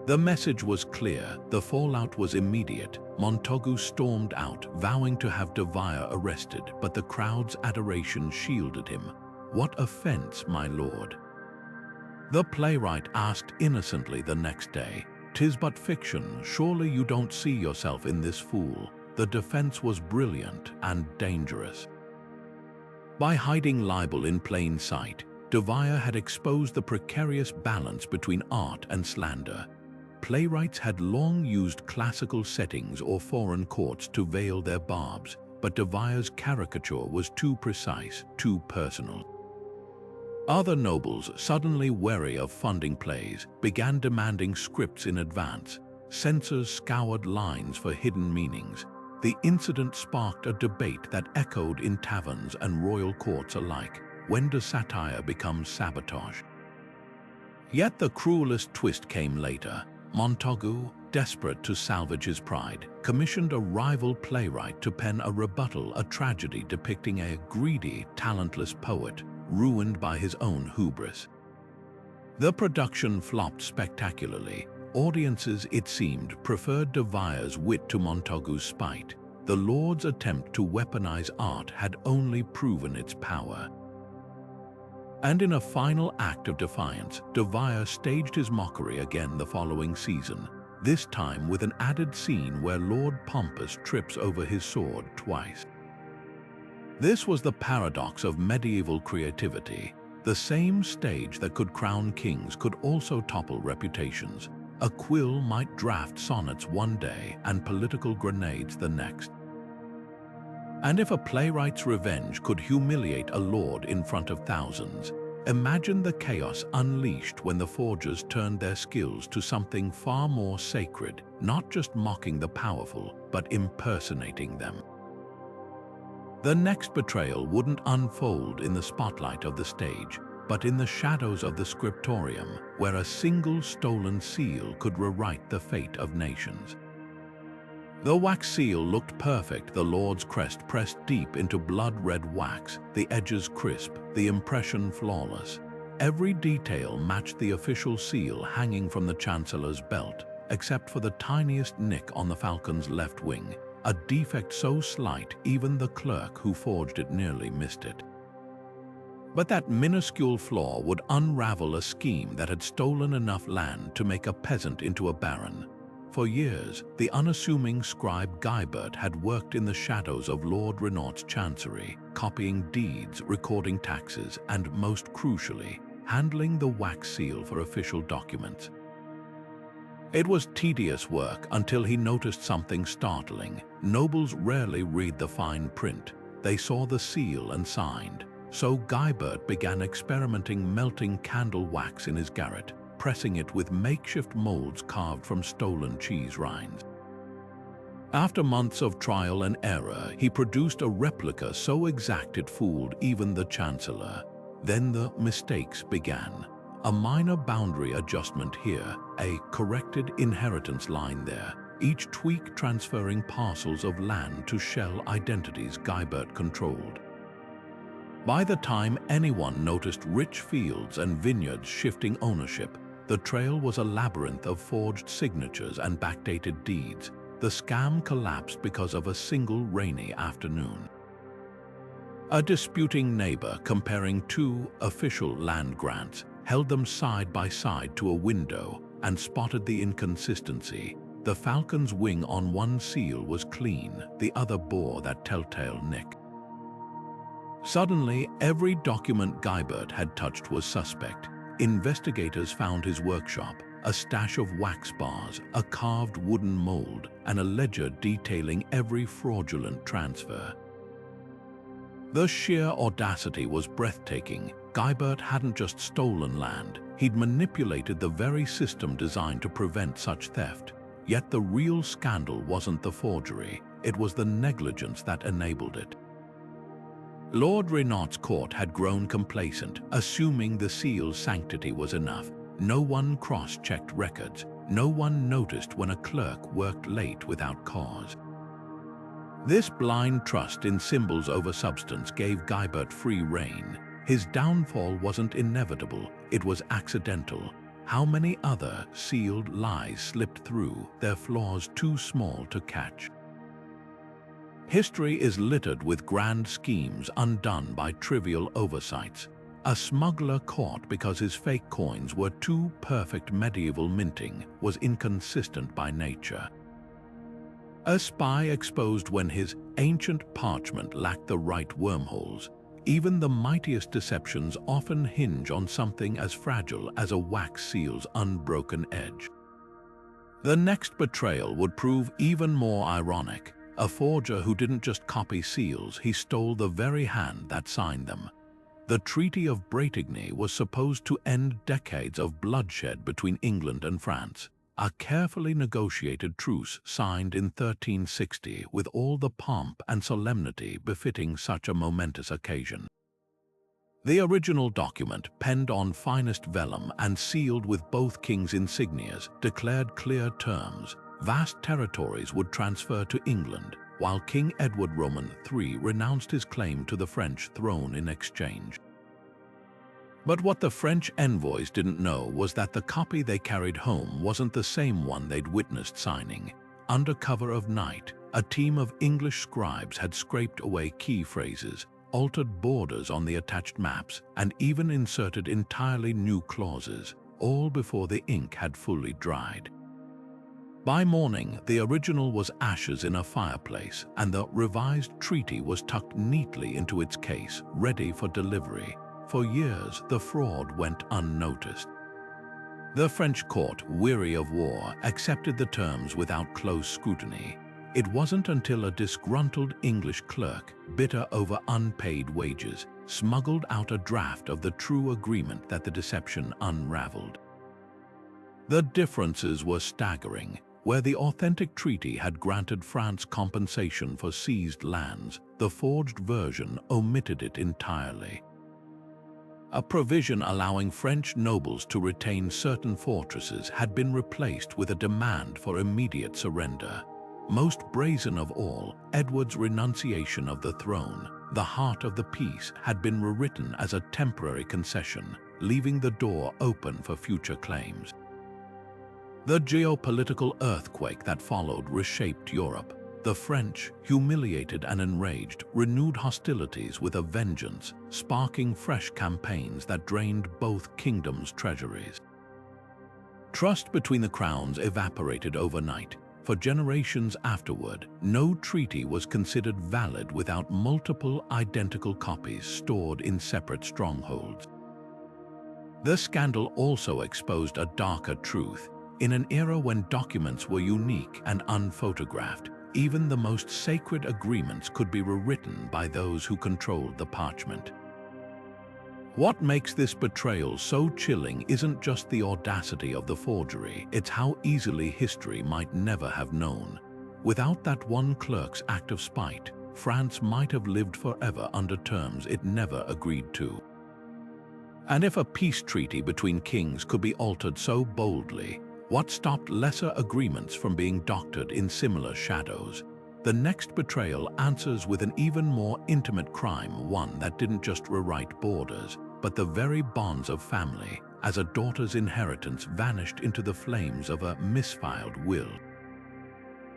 The message was clear, the fallout was immediate. Montagu stormed out, vowing to have de Vire arrested, but the crowd's adoration shielded him. "What offense, my lord?" The playwright asked innocently the next day. "'Tis but fiction, surely you don't see yourself in this fool." The defense was brilliant and dangerous. By hiding libel in plain sight, de Vire had exposed the precarious balance between art and slander. Playwrights had long used classical settings or foreign courts to veil their barbs, but de Vire's caricature was too precise, too personal. Other nobles, suddenly wary of funding plays, began demanding scripts in advance. Censors scoured lines for hidden meanings. The incident sparked a debate that echoed in taverns and royal courts alike. When does satire become sabotage? Yet the cruelest twist came later. Montagu, desperate to salvage his pride, commissioned a rival playwright to pen a rebuttal, a tragedy depicting a greedy, talentless poet ruined by his own hubris. The production flopped spectacularly. Audiences, it seemed, preferred de Vire's wit to Montagu's spite. The Lord's attempt to weaponize art had only proven its power. And in a final act of defiance, de Vire staged his mockery again the following season, this time with an added scene where Lord Pompous trips over his sword twice. This was the paradox of medieval creativity. The same stage that could crown kings could also topple reputations. A quill might draft sonnets one day and political grenades the next. And if a playwright's revenge could humiliate a lord in front of thousands, imagine the chaos unleashed when the forgers turned their skills to something far more sacred, not just mocking the powerful, but impersonating them. The next betrayal wouldn't unfold in the spotlight of the stage, but in the shadows of the scriptorium, where a single stolen seal could rewrite the fate of nations. The wax seal looked perfect, the Lord's crest pressed deep into blood-red wax, the edges crisp, the impression flawless. Every detail matched the official seal hanging from the Chancellor's belt, except for the tiniest nick on the falcon's left wing, a defect so slight even the clerk who forged it nearly missed it. But that minuscule flaw would unravel a scheme that had stolen enough land to make a peasant into a baron. For years, the unassuming scribe Guibert had worked in the shadows of Lord Renaud's chancery, copying deeds, recording taxes, and most crucially, handling the wax seal for official documents. It was tedious work until he noticed something startling. Nobles rarely read the fine print. They saw the seal and signed. So Guibert began experimenting, melting candle wax in his garret, pressing it with makeshift molds carved from stolen cheese rinds. After months of trial and error, he produced a replica so exact it fooled even the Chancellor. Then the mistakes began. A minor boundary adjustment here, a corrected inheritance line there, each tweak transferring parcels of land to shell identities Guibert controlled. By the time anyone noticed rich fields and vineyards shifting ownership, the trail was a labyrinth of forged signatures and backdated deeds. The scam collapsed because of a single rainy afternoon. A disputing neighbor comparing two official land grants held them side by side to a window and spotted the inconsistency. The falcon's wing on one seal was clean, the other bore that telltale nick. Suddenly, every document Guibert had touched was suspect. Investigators found his workshop, a stash of wax bars, a carved wooden mold, and a ledger detailing every fraudulent transfer. The sheer audacity was breathtaking. Guibert hadn't just stolen land, he'd manipulated the very system designed to prevent such theft. Yet the real scandal wasn't the forgery, it was the negligence that enabled it. Lord Renaud's court had grown complacent, assuming the seal's sanctity was enough. No one cross-checked records. No one noticed when a clerk worked late without cause. This blind trust in symbols over substance gave Guibert free rein. His downfall wasn't inevitable, it was accidental. How many other sealed lies slipped through, their flaws too small to catch? History is littered with grand schemes undone by trivial oversights. A smuggler caught because his fake coins were too perfect. Medieval minting was inconsistent by nature. A spy exposed when his ancient parchment lacked the right wormholes. Even the mightiest deceptions often hinge on something as fragile as a wax seal's unbroken edge. The next betrayal would prove even more ironic. A forger who didn't just copy seals, he stole the very hand that signed them. The Treaty of Bretigny was supposed to end decades of bloodshed between England and France. A carefully negotiated truce signed in 1360 with all the pomp and solemnity befitting such a momentous occasion. The original document, penned on finest vellum and sealed with both kings' insignias, declared clear terms. Vast territories would transfer to England, while King Edward Roman III renounced his claim to the French throne in exchange. But what the French envoys didn't know was that the copy they carried home wasn't the same one they'd witnessed signing. Under cover of night, a team of English scribes had scraped away key phrases, altered borders on the attached maps, and even inserted entirely new clauses, all before the ink had fully dried. By morning, the original was ashes in a fireplace, and the revised treaty was tucked neatly into its case, ready for delivery. For years, the fraud went unnoticed. The French court, weary of war, accepted the terms without close scrutiny. It wasn't until a disgruntled English clerk, bitter over unpaid wages, smuggled out a draft of the true agreement that the deception unraveled. The differences were staggering. Where the authentic treaty had granted France compensation for seized lands, the forged version omitted it entirely. A provision allowing French nobles to retain certain fortresses had been replaced with a demand for immediate surrender. Most brazen of all, Edward's renunciation of the throne, the heart of the peace, had been rewritten as a temporary concession, leaving the door open for future claims. The geopolitical earthquake that followed reshaped Europe. The French, humiliated and enraged, renewed hostilities with a vengeance, sparking fresh campaigns that drained both kingdoms' treasuries. Trust between the crowns evaporated overnight. For generations afterward, no treaty was considered valid without multiple identical copies stored in separate strongholds. The scandal also exposed a darker truth. In an era when documents were unique and unphotographed, even the most sacred agreements could be rewritten by those who controlled the parchment. What makes this betrayal so chilling isn't just the audacity of the forgery, it's how easily history might never have known. Without that one clerk's act of spite, France might have lived forever under terms it never agreed to. And if a peace treaty between kings could be altered so boldly, what stopped lesser agreements from being doctored in similar shadows? The next betrayal answers with an even more intimate crime, one that didn't just rewrite borders, but the very bonds of family, as a daughter's inheritance vanished into the flames of a misfiled will.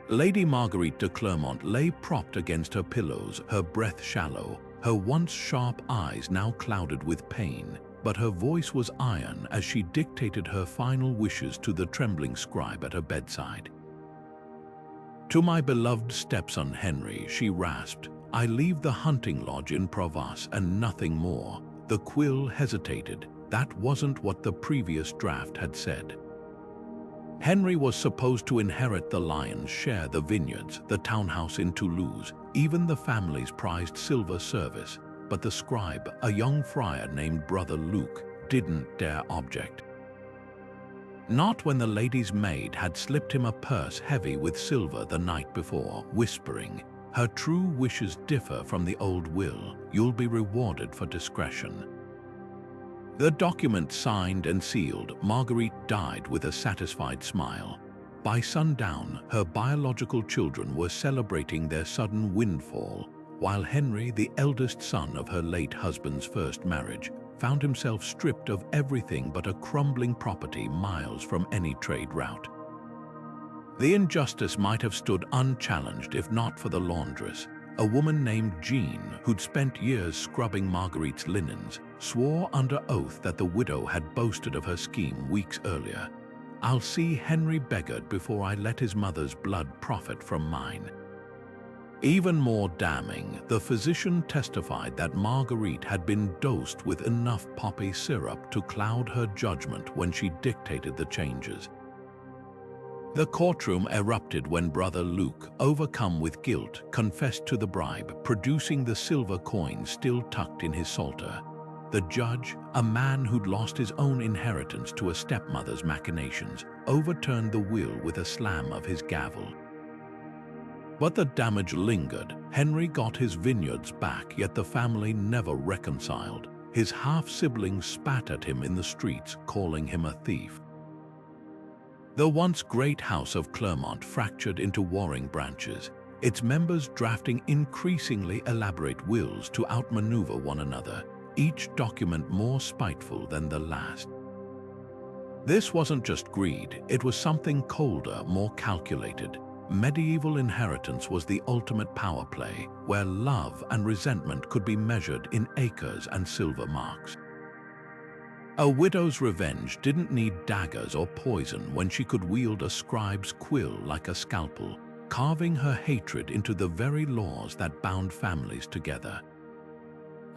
Lady Marguerite de Clermont lay propped against her pillows, her breath shallow, her once sharp eyes now clouded with pain, but her voice was iron as she dictated her final wishes to the trembling scribe at her bedside. "To my beloved stepson Henry," she rasped, "I leave the hunting lodge in Provence and nothing more." The quill hesitated. That wasn't what the previous draft had said. Henry was supposed to inherit the lions, share the vineyards, the townhouse in Toulouse, even the family's prized silver service. But the scribe, a young friar named Brother Luke, didn't dare object. Not when the lady's maid had slipped him a purse heavy with silver the night before, whispering, "Her true wishes differ from the old will. You'll be rewarded for discretion." The document signed and sealed, Marguerite died with a satisfied smile. By sundown, her biological children were celebrating their sudden windfall, while Henry, the eldest son of her late husband's first marriage, found himself stripped of everything but a crumbling property miles from any trade route. The injustice might have stood unchallenged if not for the laundress, a woman named Jean, who'd spent years scrubbing Marguerite's linens, swore under oath that the widow had boasted of her scheme weeks earlier. "I'll see Henry beggared before I let his mother's blood profit from mine." Even more damning, the physician testified that Marguerite had been dosed with enough poppy syrup to cloud her judgment when she dictated the changes. The courtroom erupted when Brother Luke, overcome with guilt, confessed to the bribe, producing the silver coin still tucked in his psalter. The judge, a man who'd lost his own inheritance to a stepmother's machinations, overturned the will with a slam of his gavel. But the damage lingered. Henry got his vineyards back, yet the family never reconciled. His half-siblings spat at him in the streets, calling him a thief. The once great house of Clermont fractured into warring branches, its members drafting increasingly elaborate wills to outmaneuver one another, each document more spiteful than the last. This wasn't just greed, it was something colder, more calculated. Medieval inheritance was the ultimate power play, where love and resentment could be measured in acres and silver marks. A widow's revenge didn't need daggers or poison when she could wield a scribe's quill like a scalpel, carving her hatred into the very laws that bound families together.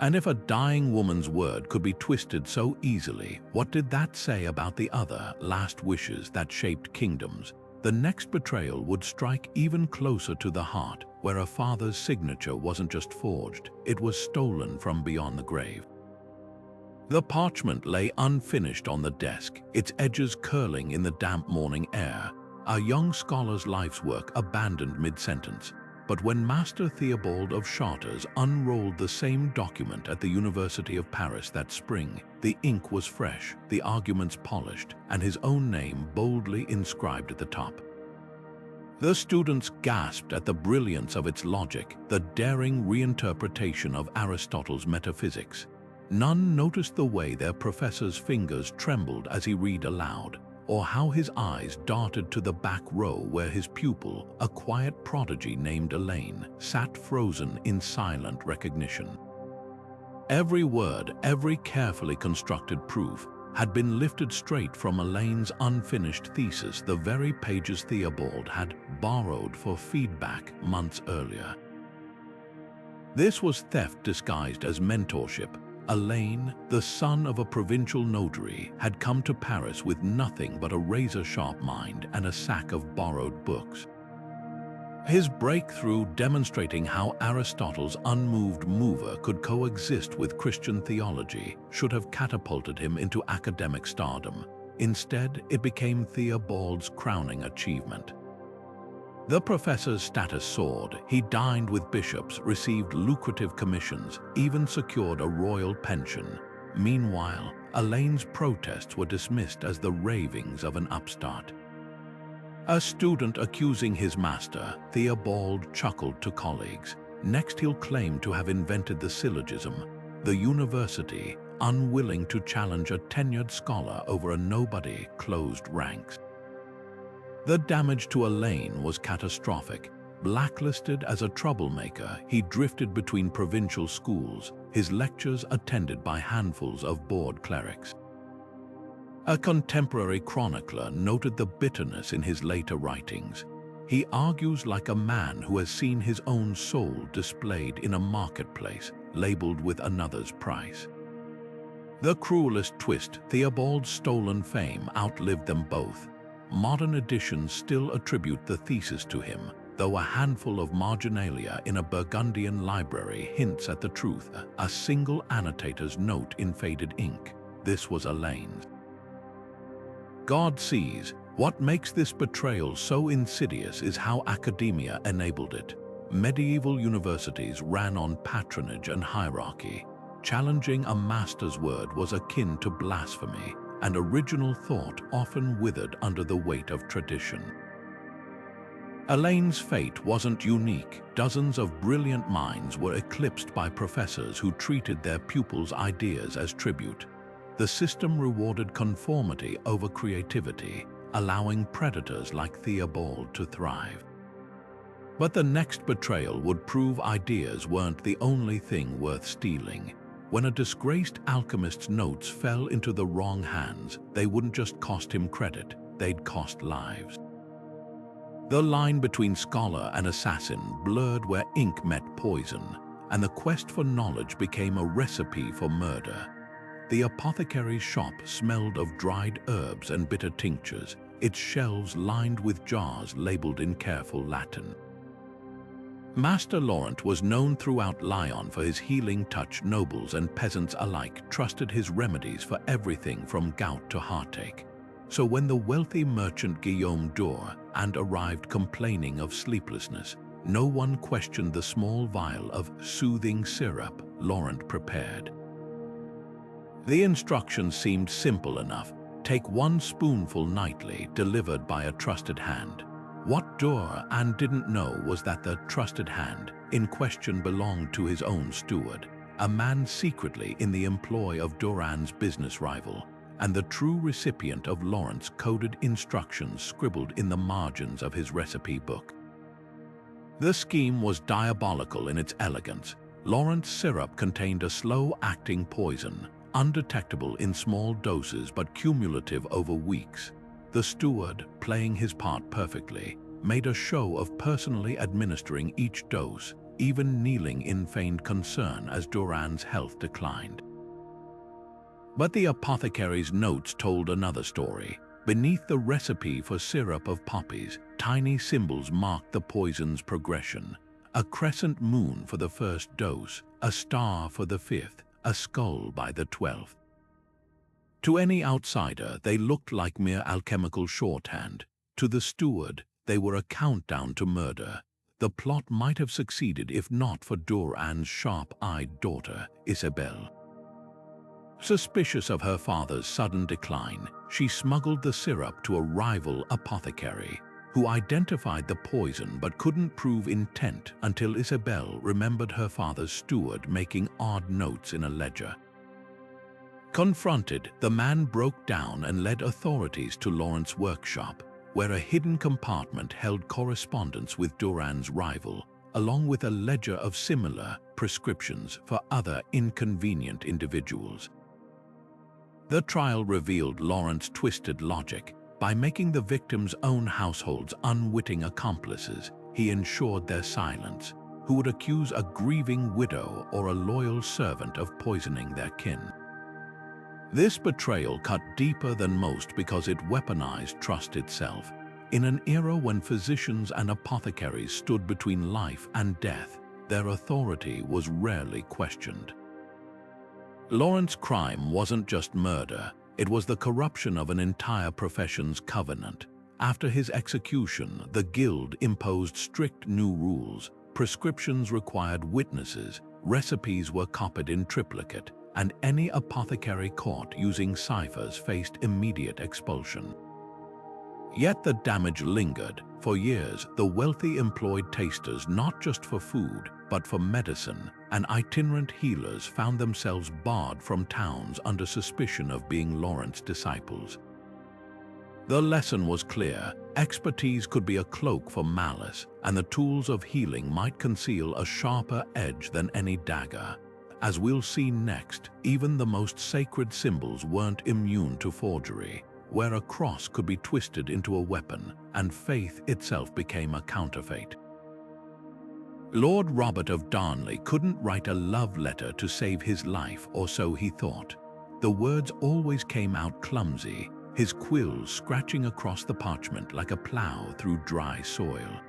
And if a dying woman's word could be twisted so easily, what did that say about the other last wishes that shaped kingdoms? The next betrayal would strike even closer to the heart, where a father's signature wasn't just forged, it was stolen from beyond the grave. The parchment lay unfinished on the desk, its edges curling in the damp morning air. a young scholar's life's work abandoned mid-sentence. But when Master Theobald of Chartres unrolled the same document at the University of Paris that spring, the ink was fresh, the arguments polished, and his own name boldly inscribed at the top. The students gasped at the brilliance of its logic, the daring reinterpretation of Aristotle's metaphysics. None noticed the way their professor's fingers trembled as he read aloud, or how his eyes darted to the back row where his pupil, a quiet prodigy named Elina, sat frozen in silent recognition. Every word, every carefully constructed proof, had been lifted straight from Elina's unfinished thesis, the very pages Theobald had borrowed for feedback months earlier. This was theft disguised as mentorship. Elina, the son of a provincial notary, had come to Paris with nothing but a razor-sharp mind and a sack of borrowed books. His breakthrough demonstrating how Aristotle's unmoved mover could coexist with Christian theology should have catapulted him into academic stardom. Instead, it became Theobald's crowning achievement. The professor's status soared. He dined with bishops, received lucrative commissions, even secured a royal pension. Meanwhile, Elina's protests were dismissed as the ravings of an upstart. A student accusing his master, Theobald chuckled to colleagues. Next he'll claim to have invented the syllogism. The university, unwilling to challenge a tenured scholar over a nobody, closed ranks. The damage to Elina was catastrophic. Blacklisted as a troublemaker, he drifted between provincial schools, his lectures attended by handfuls of bored clerics. A contemporary chronicler noted the bitterness in his later writings. He argues like a man who has seen his own soul displayed in a marketplace, labeled with another's price. The cruelest twist, Theobald's stolen fame outlived them both. Modern editions still attribute the thesis to him, though a handful of Marginalia in a Burgundian library hints at the truth, a single annotator's note in faded ink. This was Elina's. God sees. What makes this betrayal so insidious is how academia enabled it. Medieval universities ran on patronage and hierarchy. Challenging a master's word was akin to blasphemy, and original thought often withered under the weight of tradition. Elina's fate wasn't unique. Dozens of brilliant minds were eclipsed by professors who treated their pupils' ideas as tribute. The system rewarded conformity over creativity, allowing predators like Theobald to thrive. But the next betrayal would prove ideas weren't the only thing worth stealing. When a disgraced alchemist's notes fell into the wrong hands, they wouldn't just cost him credit, they'd cost lives. The line between scholar and assassin blurred where ink met poison, and the quest for knowledge became a recipe for murder. The apothecary's shop smelled of dried herbs and bitter tinctures, its shelves lined with jars labeled in careful Latin. Master Laurent was known throughout Lyon for his healing touch. Nobles and peasants alike trusted his remedies for everything from gout to heartache. So when the wealthy merchant Guillaume d'Or arrived complaining of sleeplessness, no one questioned the small vial of soothing syrup Laurent prepared. The instructions seemed simple enough. Take 1 spoonful nightly, delivered by a trusted hand. What d'Or didn't know was that the trusted hand in question belonged to his own steward, a man secretly in the employ of Doran's business rival, and the true recipient of Laurent's coded instructions scribbled in the margins of his recipe book. The scheme was diabolical in its elegance. Laurent's syrup contained a slow-acting poison, undetectable in small doses but cumulative over weeks. The steward, playing his part perfectly, made a show of personally administering each dose, even kneeling in feigned concern as Doran's health declined. But the apothecary's notes told another story. Beneath the recipe for syrup of poppies, tiny symbols marked the poison's progression. A crescent moon for the first dose, a star for the 5th, a skull by the 12th. To any outsider, they looked like mere alchemical shorthand. To the steward, they were a countdown to murder. The plot might have succeeded if not for Duran's sharp-eyed daughter, Isabel. Suspicious of her father's sudden decline, she smuggled the syrup to a rival apothecary, who identified the poison but couldn't prove intent until Isabel remembered her father's steward making odd notes in a ledger. Confronted, the man broke down and led authorities to Lawrence's workshop, where a hidden compartment held correspondence with Duran's rival, along with a ledger of similar prescriptions for other inconvenient individuals. The trial revealed Lawrence's twisted logic. By making the victim's own households unwitting accomplices, he ensured their silence, who would accuse a grieving widow or a loyal servant of poisoning their kin. This betrayal cut deeper than most because it weaponized trust itself. In an era when physicians and apothecaries stood between life and death, their authority was rarely questioned. Lawrence's crime wasn't just murder. It was the corruption of an entire profession's covenant. After his execution, the guild imposed strict new rules. Prescriptions required witnesses, recipes were copied in triplicate, and any apothecary caught using ciphers faced immediate expulsion. Yet the damage lingered. For years, the wealthy employed tasters not just for food, but for medicine, and itinerant healers found themselves barred from towns under suspicion of being Lawrence's disciples. The lesson was clear: expertise could be a cloak for malice, and the tools of healing might conceal a sharper edge than any dagger. As we'll see next, even the most sacred symbols weren't immune to forgery, where a cross could be twisted into a weapon, and faith itself became a counterfeit. Lord Robert of Darnley couldn't write a love letter to save his life, or so he thought. The words always came out clumsy, his quills scratching across the parchment like a plow through dry soil.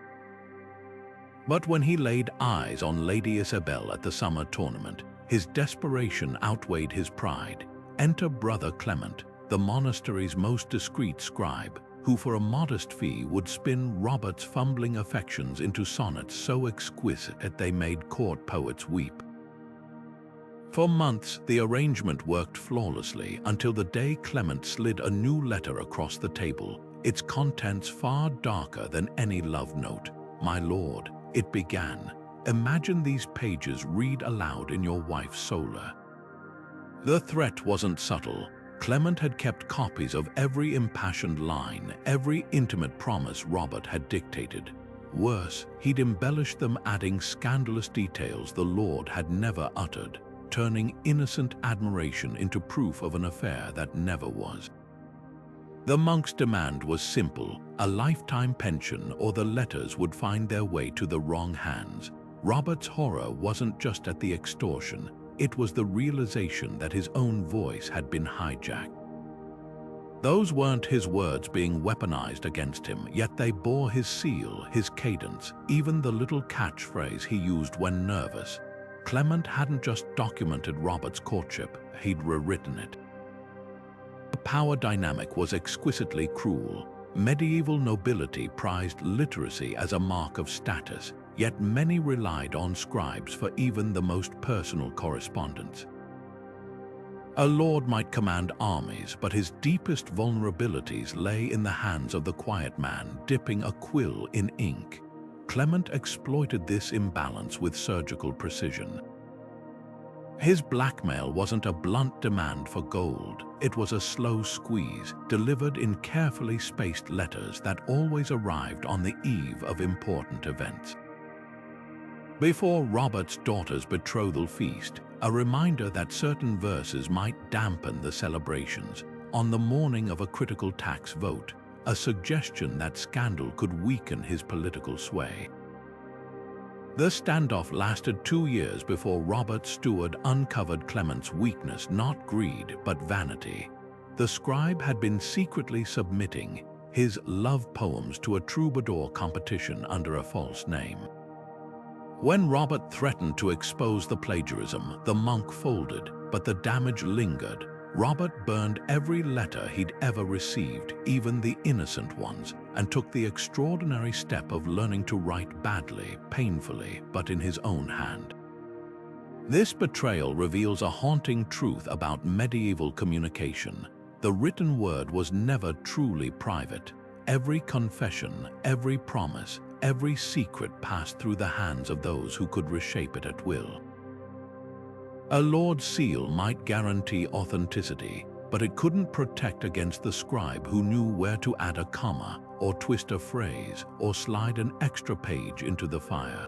But when he laid eyes on Lady Isabel at the summer tournament, his desperation outweighed his pride. Enter Brother Clement, the monastery's most discreet scribe, who for a modest fee would spin Robert's fumbling affections into sonnets so exquisite they made court poets weep. For months, the arrangement worked flawlessly until the day Clement slid a new letter across the table, its contents far darker than any love note. "My lord," it began, "imagine these pages read aloud in your wife's solar." The threat wasn't subtle. Clement had kept copies of every impassioned line, every intimate promise Robert had dictated. Worse, he'd embellished them, adding scandalous details the Lord had never uttered, turning innocent admiration into proof of an affair that never was. The monk's demand was simple: a lifetime pension, or the letters would find their way to the wrong hands. Robert's horror wasn't just at the extortion. It was the realization that his own voice had been hijacked. Those weren't his words being weaponized against him, yet they bore his seal, his cadence, even the little catchphrase he used when nervous. Clement hadn't just documented Robert's courtship, he'd rewritten it. The power dynamic was exquisitely cruel. Medieval nobility prized literacy as a mark of status, yet many relied on scribes for even the most personal correspondence. A lord might command armies, but his deepest vulnerabilities lay in the hands of the quiet man dipping a quill in ink. Clement exploited this imbalance with surgical precision. His blackmail wasn't a blunt demand for gold. It was a slow squeeze, delivered in carefully spaced letters that always arrived on the eve of important events. Before Robert's daughter's betrothal feast, a reminder that certain verses might dampen the celebrations. On the morning of a critical tax vote, a suggestion that scandal could weaken his political sway. The standoff lasted 2 years before Robert's steward uncovered Clement's weakness, not greed, but vanity. The scribe had been secretly submitting his love poems to a troubadour competition under a false name. When Robert threatened to expose the plagiarism, the monk folded, but the damage lingered. Robert burned every letter he'd ever received, even the innocent ones, and took the extraordinary step of learning to write badly, painfully, but in his own hand. This betrayal reveals a haunting truth about medieval communication. The written word was never truly private. Every confession, every promise, every secret passed through the hands of those who could reshape it at will. A Lord's seal might guarantee authenticity, but it couldn't protect against the scribe who knew where to add a comma, or twist a phrase, or slide an extra page into the fire.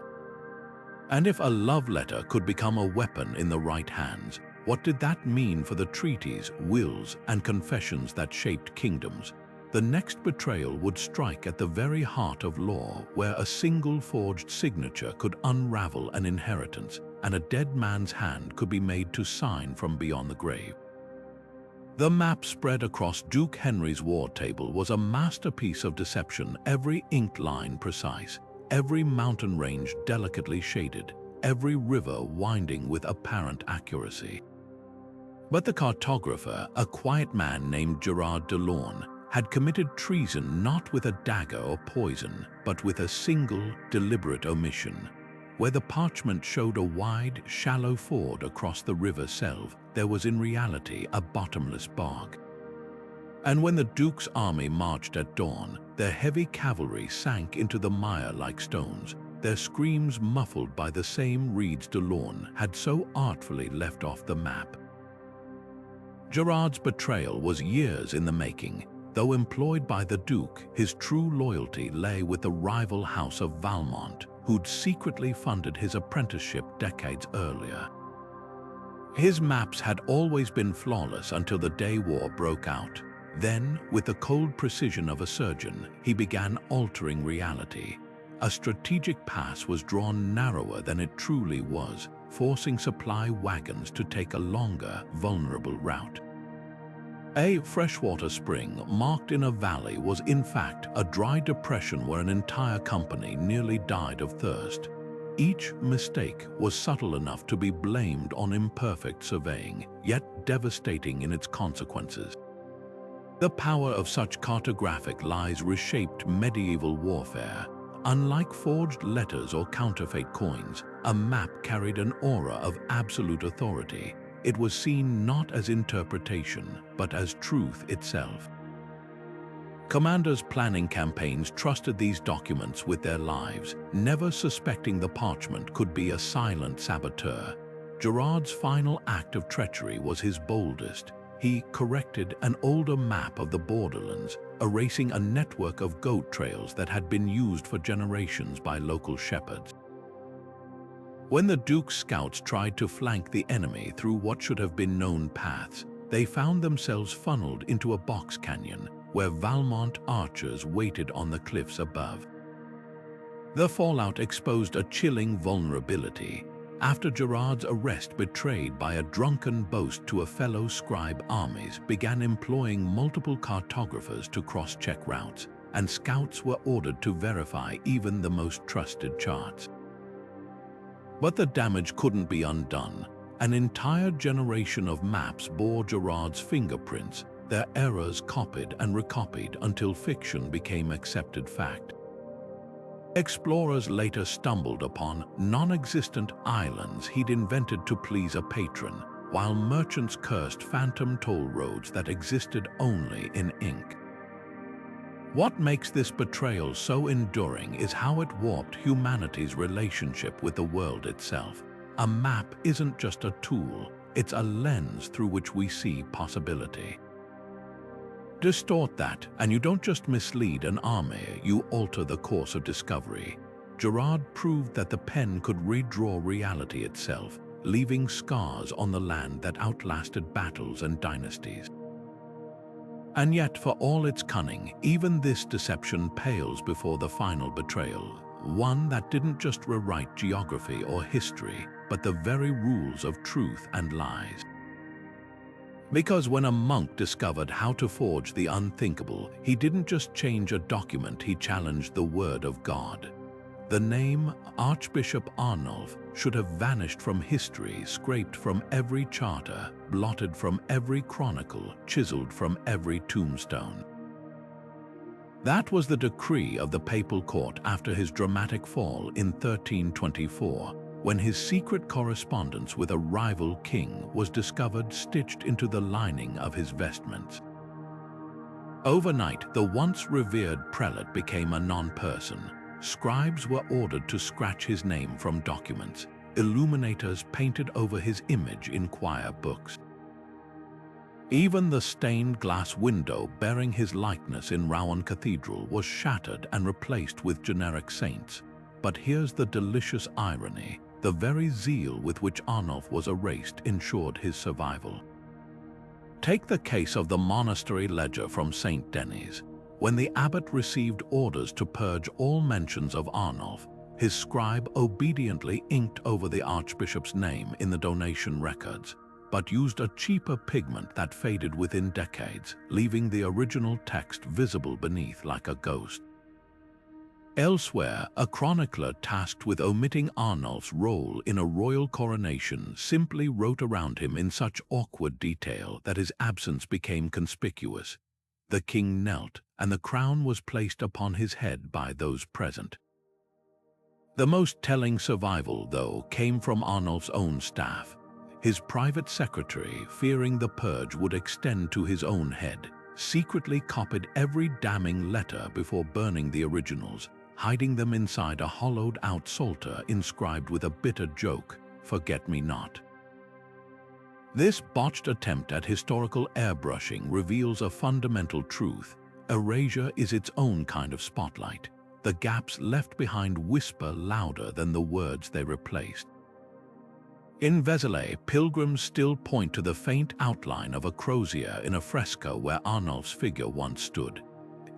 And if a love letter could become a weapon in the right hands, what did that mean for the treaties, wills, and confessions that shaped kingdoms? The next betrayal would strike at the very heart of law, where a single forged signature could unravel an inheritance, and a dead man's hand could be made to sign from beyond the grave. The map spread across Duke Henry's war table was a masterpiece of deception, every inked line precise, every mountain range delicately shaded, every river winding with apparent accuracy. But the cartographer, a quiet man named Gerard de Lorne, had committed treason not with a dagger or poison, but with a single, deliberate omission. Where the parchment showed a wide, shallow ford across the river Selve, there was in reality a bottomless bog. And when the Duke's army marched at dawn, their heavy cavalry sank into the mire like stones, their screams muffled by the same reeds de Lorne had so artfully left off the map. Gerard's betrayal was years in the making. Though employed by the Duke, his true loyalty lay with the rival house of Valmont, who'd secretly funded his apprenticeship decades earlier. His maps had always been flawless until the day war broke out. Then, with the cold precision of a surgeon, he began altering reality. A strategic pass was drawn narrower than it truly was, forcing supply wagons to take a longer, vulnerable route. A freshwater spring marked in a valley was in fact a dry depression where an entire company nearly died of thirst. Each mistake was subtle enough to be blamed on imperfect surveying, yet devastating in its consequences. The power of such cartographic lies reshaped medieval warfare. Unlike forged letters or counterfeit coins, a map carried an aura of absolute authority. It was seen not as interpretation, but as truth itself. Commanders planning campaigns trusted these documents with their lives, never suspecting the parchment could be a silent saboteur. Gerard's final act of treachery was his boldest. He corrected an older map of the borderlands, erasing a network of goat trails that had been used for generations by local shepherds. When the Duke's scouts tried to flank the enemy through what should have been known paths, they found themselves funneled into a box canyon where Valmont archers waited on the cliffs above. The fallout exposed a chilling vulnerability. After Gerard's arrest, betrayed by a drunken boast to a fellow scribe, armies began employing multiple cartographers to cross-check routes, and scouts were ordered to verify even the most trusted charts. But the damage couldn't be undone. An entire generation of maps bore Gerard's fingerprints, their errors copied and recopied until fiction became accepted fact. Explorers later stumbled upon non-existent islands he'd invented to please a patron, while merchants cursed phantom toll roads that existed only in ink. What makes this betrayal so enduring is how it warped humanity's relationship with the world itself. A map isn't just a tool, it's a lens through which we see possibility. Distort that, and you don't just mislead an army, you alter the course of discovery. Gerard proved that the pen could redraw reality itself, leaving scars on the land that outlasted battles and dynasties. And yet, for all its cunning, even this deception pales before the final betrayal, one that didn't just rewrite geography or history, but the very rules of truth and lies. Because when a monk discovered how to forge the unthinkable, he didn't just change a document, he challenged the word of God. The name Archbishop Arnulf should have vanished from history, scraped from every charter, blotted from every chronicle, chiseled from every tombstone. That was the decree of the papal court after his dramatic fall in 1324, when his secret correspondence with a rival king was discovered stitched into the lining of his vestments. Overnight, the once revered prelate became a non-person. Scribes were ordered to scratch his name from documents. Illuminators painted over his image in choir books. Even the stained glass window bearing his likeness in Rouen Cathedral was shattered and replaced with generic saints. But here's the delicious irony. The very zeal with which Arnulf was erased ensured his survival. Take the case of the monastery ledger from St. Denis. When the abbot received orders to purge all mentions of Arnulf, his scribe obediently inked over the archbishop's name in the donation records, but used a cheaper pigment that faded within decades, leaving the original text visible beneath like a ghost. Elsewhere, a chronicler tasked with omitting Arnulf's role in a royal coronation simply wrote around him in such awkward detail that his absence became conspicuous. The king knelt, and the crown was placed upon his head by those present. The most telling survival, though, came from Arnulf's own staff. His private secretary, fearing the purge would extend to his own head, secretly copied every damning letter before burning the originals, hiding them inside a hollowed-out psalter inscribed with a bitter joke, "Forget-me-not." This botched attempt at historical airbrushing reveals a fundamental truth. Erasure is its own kind of spotlight. The gaps left behind whisper louder than the words they replaced. In Vézelay, pilgrims still point to the faint outline of a crozier in a fresco where Arnulf's figure once stood.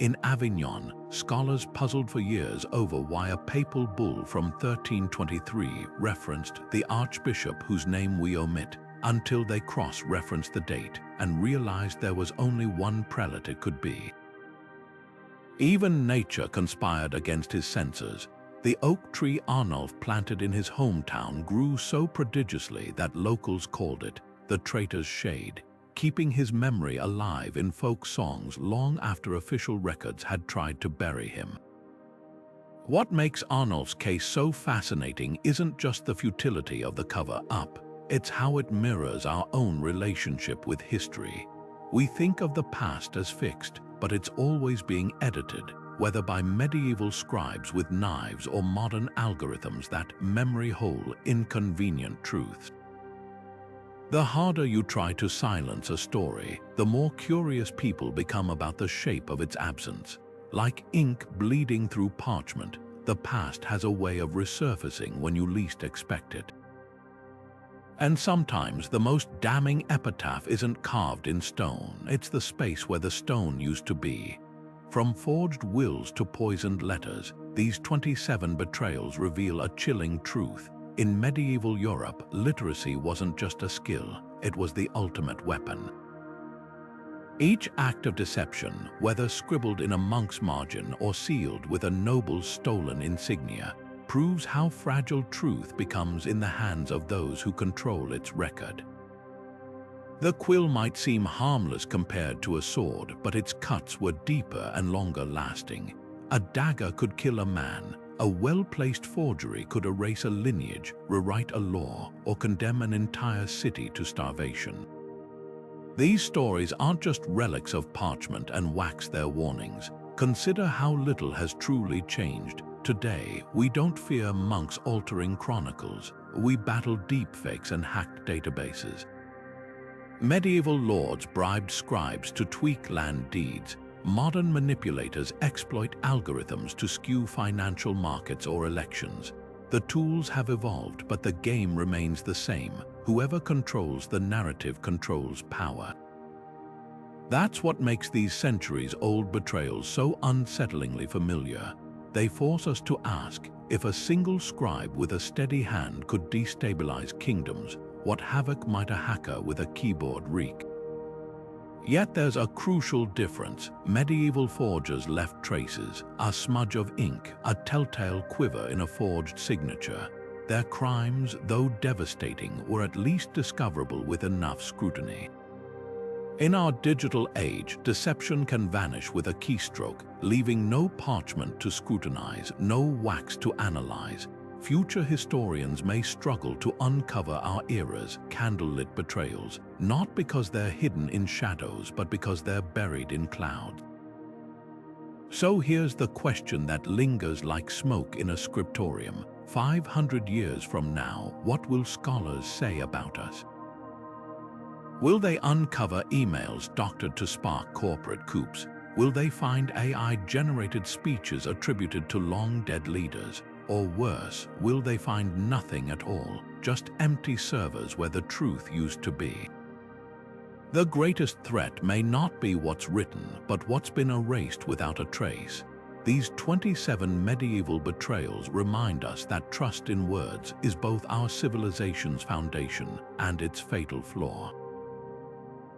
In Avignon, scholars puzzled for years over why a papal bull from 1323 referenced the archbishop whose name we omit, until they cross-referenced the date and realized there was only one prelate it could be. Even nature conspired against his censors. The oak tree Arnulf planted in his hometown grew so prodigiously that locals called it the traitor's shade, keeping his memory alive in folk songs long after official records had tried to bury him. What makes Arnulf's case so fascinating isn't just the futility of the cover-up, it's how it mirrors our own relationship with history. We think of the past as fixed, but it's always being edited, whether by medieval scribes with knives or modern algorithms that memory hole inconvenient truths. The harder you try to silence a story, the more curious people become about the shape of its absence. Like ink bleeding through parchment, the past has a way of resurfacing when you least expect it. And sometimes the most damning epitaph isn't carved in stone, it's the space where the stone used to be. From forged wills to poisoned letters, these 27 betrayals reveal a chilling truth. In medieval Europe, literacy wasn't just a skill, it was the ultimate weapon. Each act of deception, whether scribbled in a monk's margin or sealed with a noble's stolen insignia, proves how fragile truth becomes in the hands of those who control its record. The quill might seem harmless compared to a sword, but its cuts were deeper and longer lasting. A dagger could kill a man. A well-placed forgery could erase a lineage, rewrite a law, or condemn an entire city to starvation. These stories aren't just relics of parchment and wax their warnings. Consider how little has truly changed. Today, we don't fear monks altering chronicles. We battle deepfakes and hacked databases. Medieval lords bribed scribes to tweak land deeds. Modern manipulators exploit algorithms to skew financial markets or elections. The tools have evolved, but the game remains the same. Whoever controls the narrative controls power. That's what makes these centuries-old betrayals so unsettlingly familiar. They force us to ask, if a single scribe with a steady hand could destabilize kingdoms, what havoc might a hacker with a keyboard wreak? Yet there's a crucial difference. Medieval forgers left traces, a smudge of ink, a telltale quiver in a forged signature. Their crimes, though devastating, were at least discoverable with enough scrutiny. In our digital age, deception can vanish with a keystroke, leaving no parchment to scrutinize, no wax to analyze. Future historians may struggle to uncover our era's candlelit betrayals, not because they're hidden in shadows, but because they're buried in clouds. So here's the question that lingers like smoke in a scriptorium. 500 years from now, what will scholars say about us? Will they uncover emails doctored to spark corporate coups? Will they find AI-generated speeches attributed to long-dead leaders? Or worse, will they find nothing at all, just empty servers where the truth used to be? The greatest threat may not be what's written, but what's been erased without a trace. These 27 medieval betrayals remind us that trust in words is both our civilization's foundation and its fatal flaw.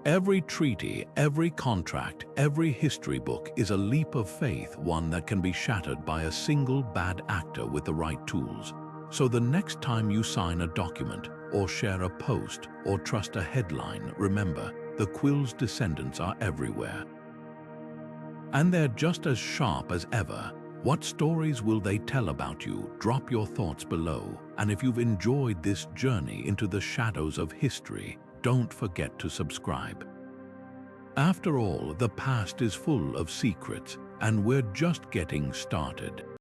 Every treaty, every contract, every history book is a leap of faith, one that can be shattered by a single bad actor with the right tools. So the next time you sign a document, or share a post, or trust a headline, remember, the quill's descendants are everywhere. And they're just as sharp as ever. What stories will they tell about you? Drop your thoughts below. And if you've enjoyed this journey into the shadows of history, don't forget to subscribe. After all, the past is full of secrets, and we're just getting started.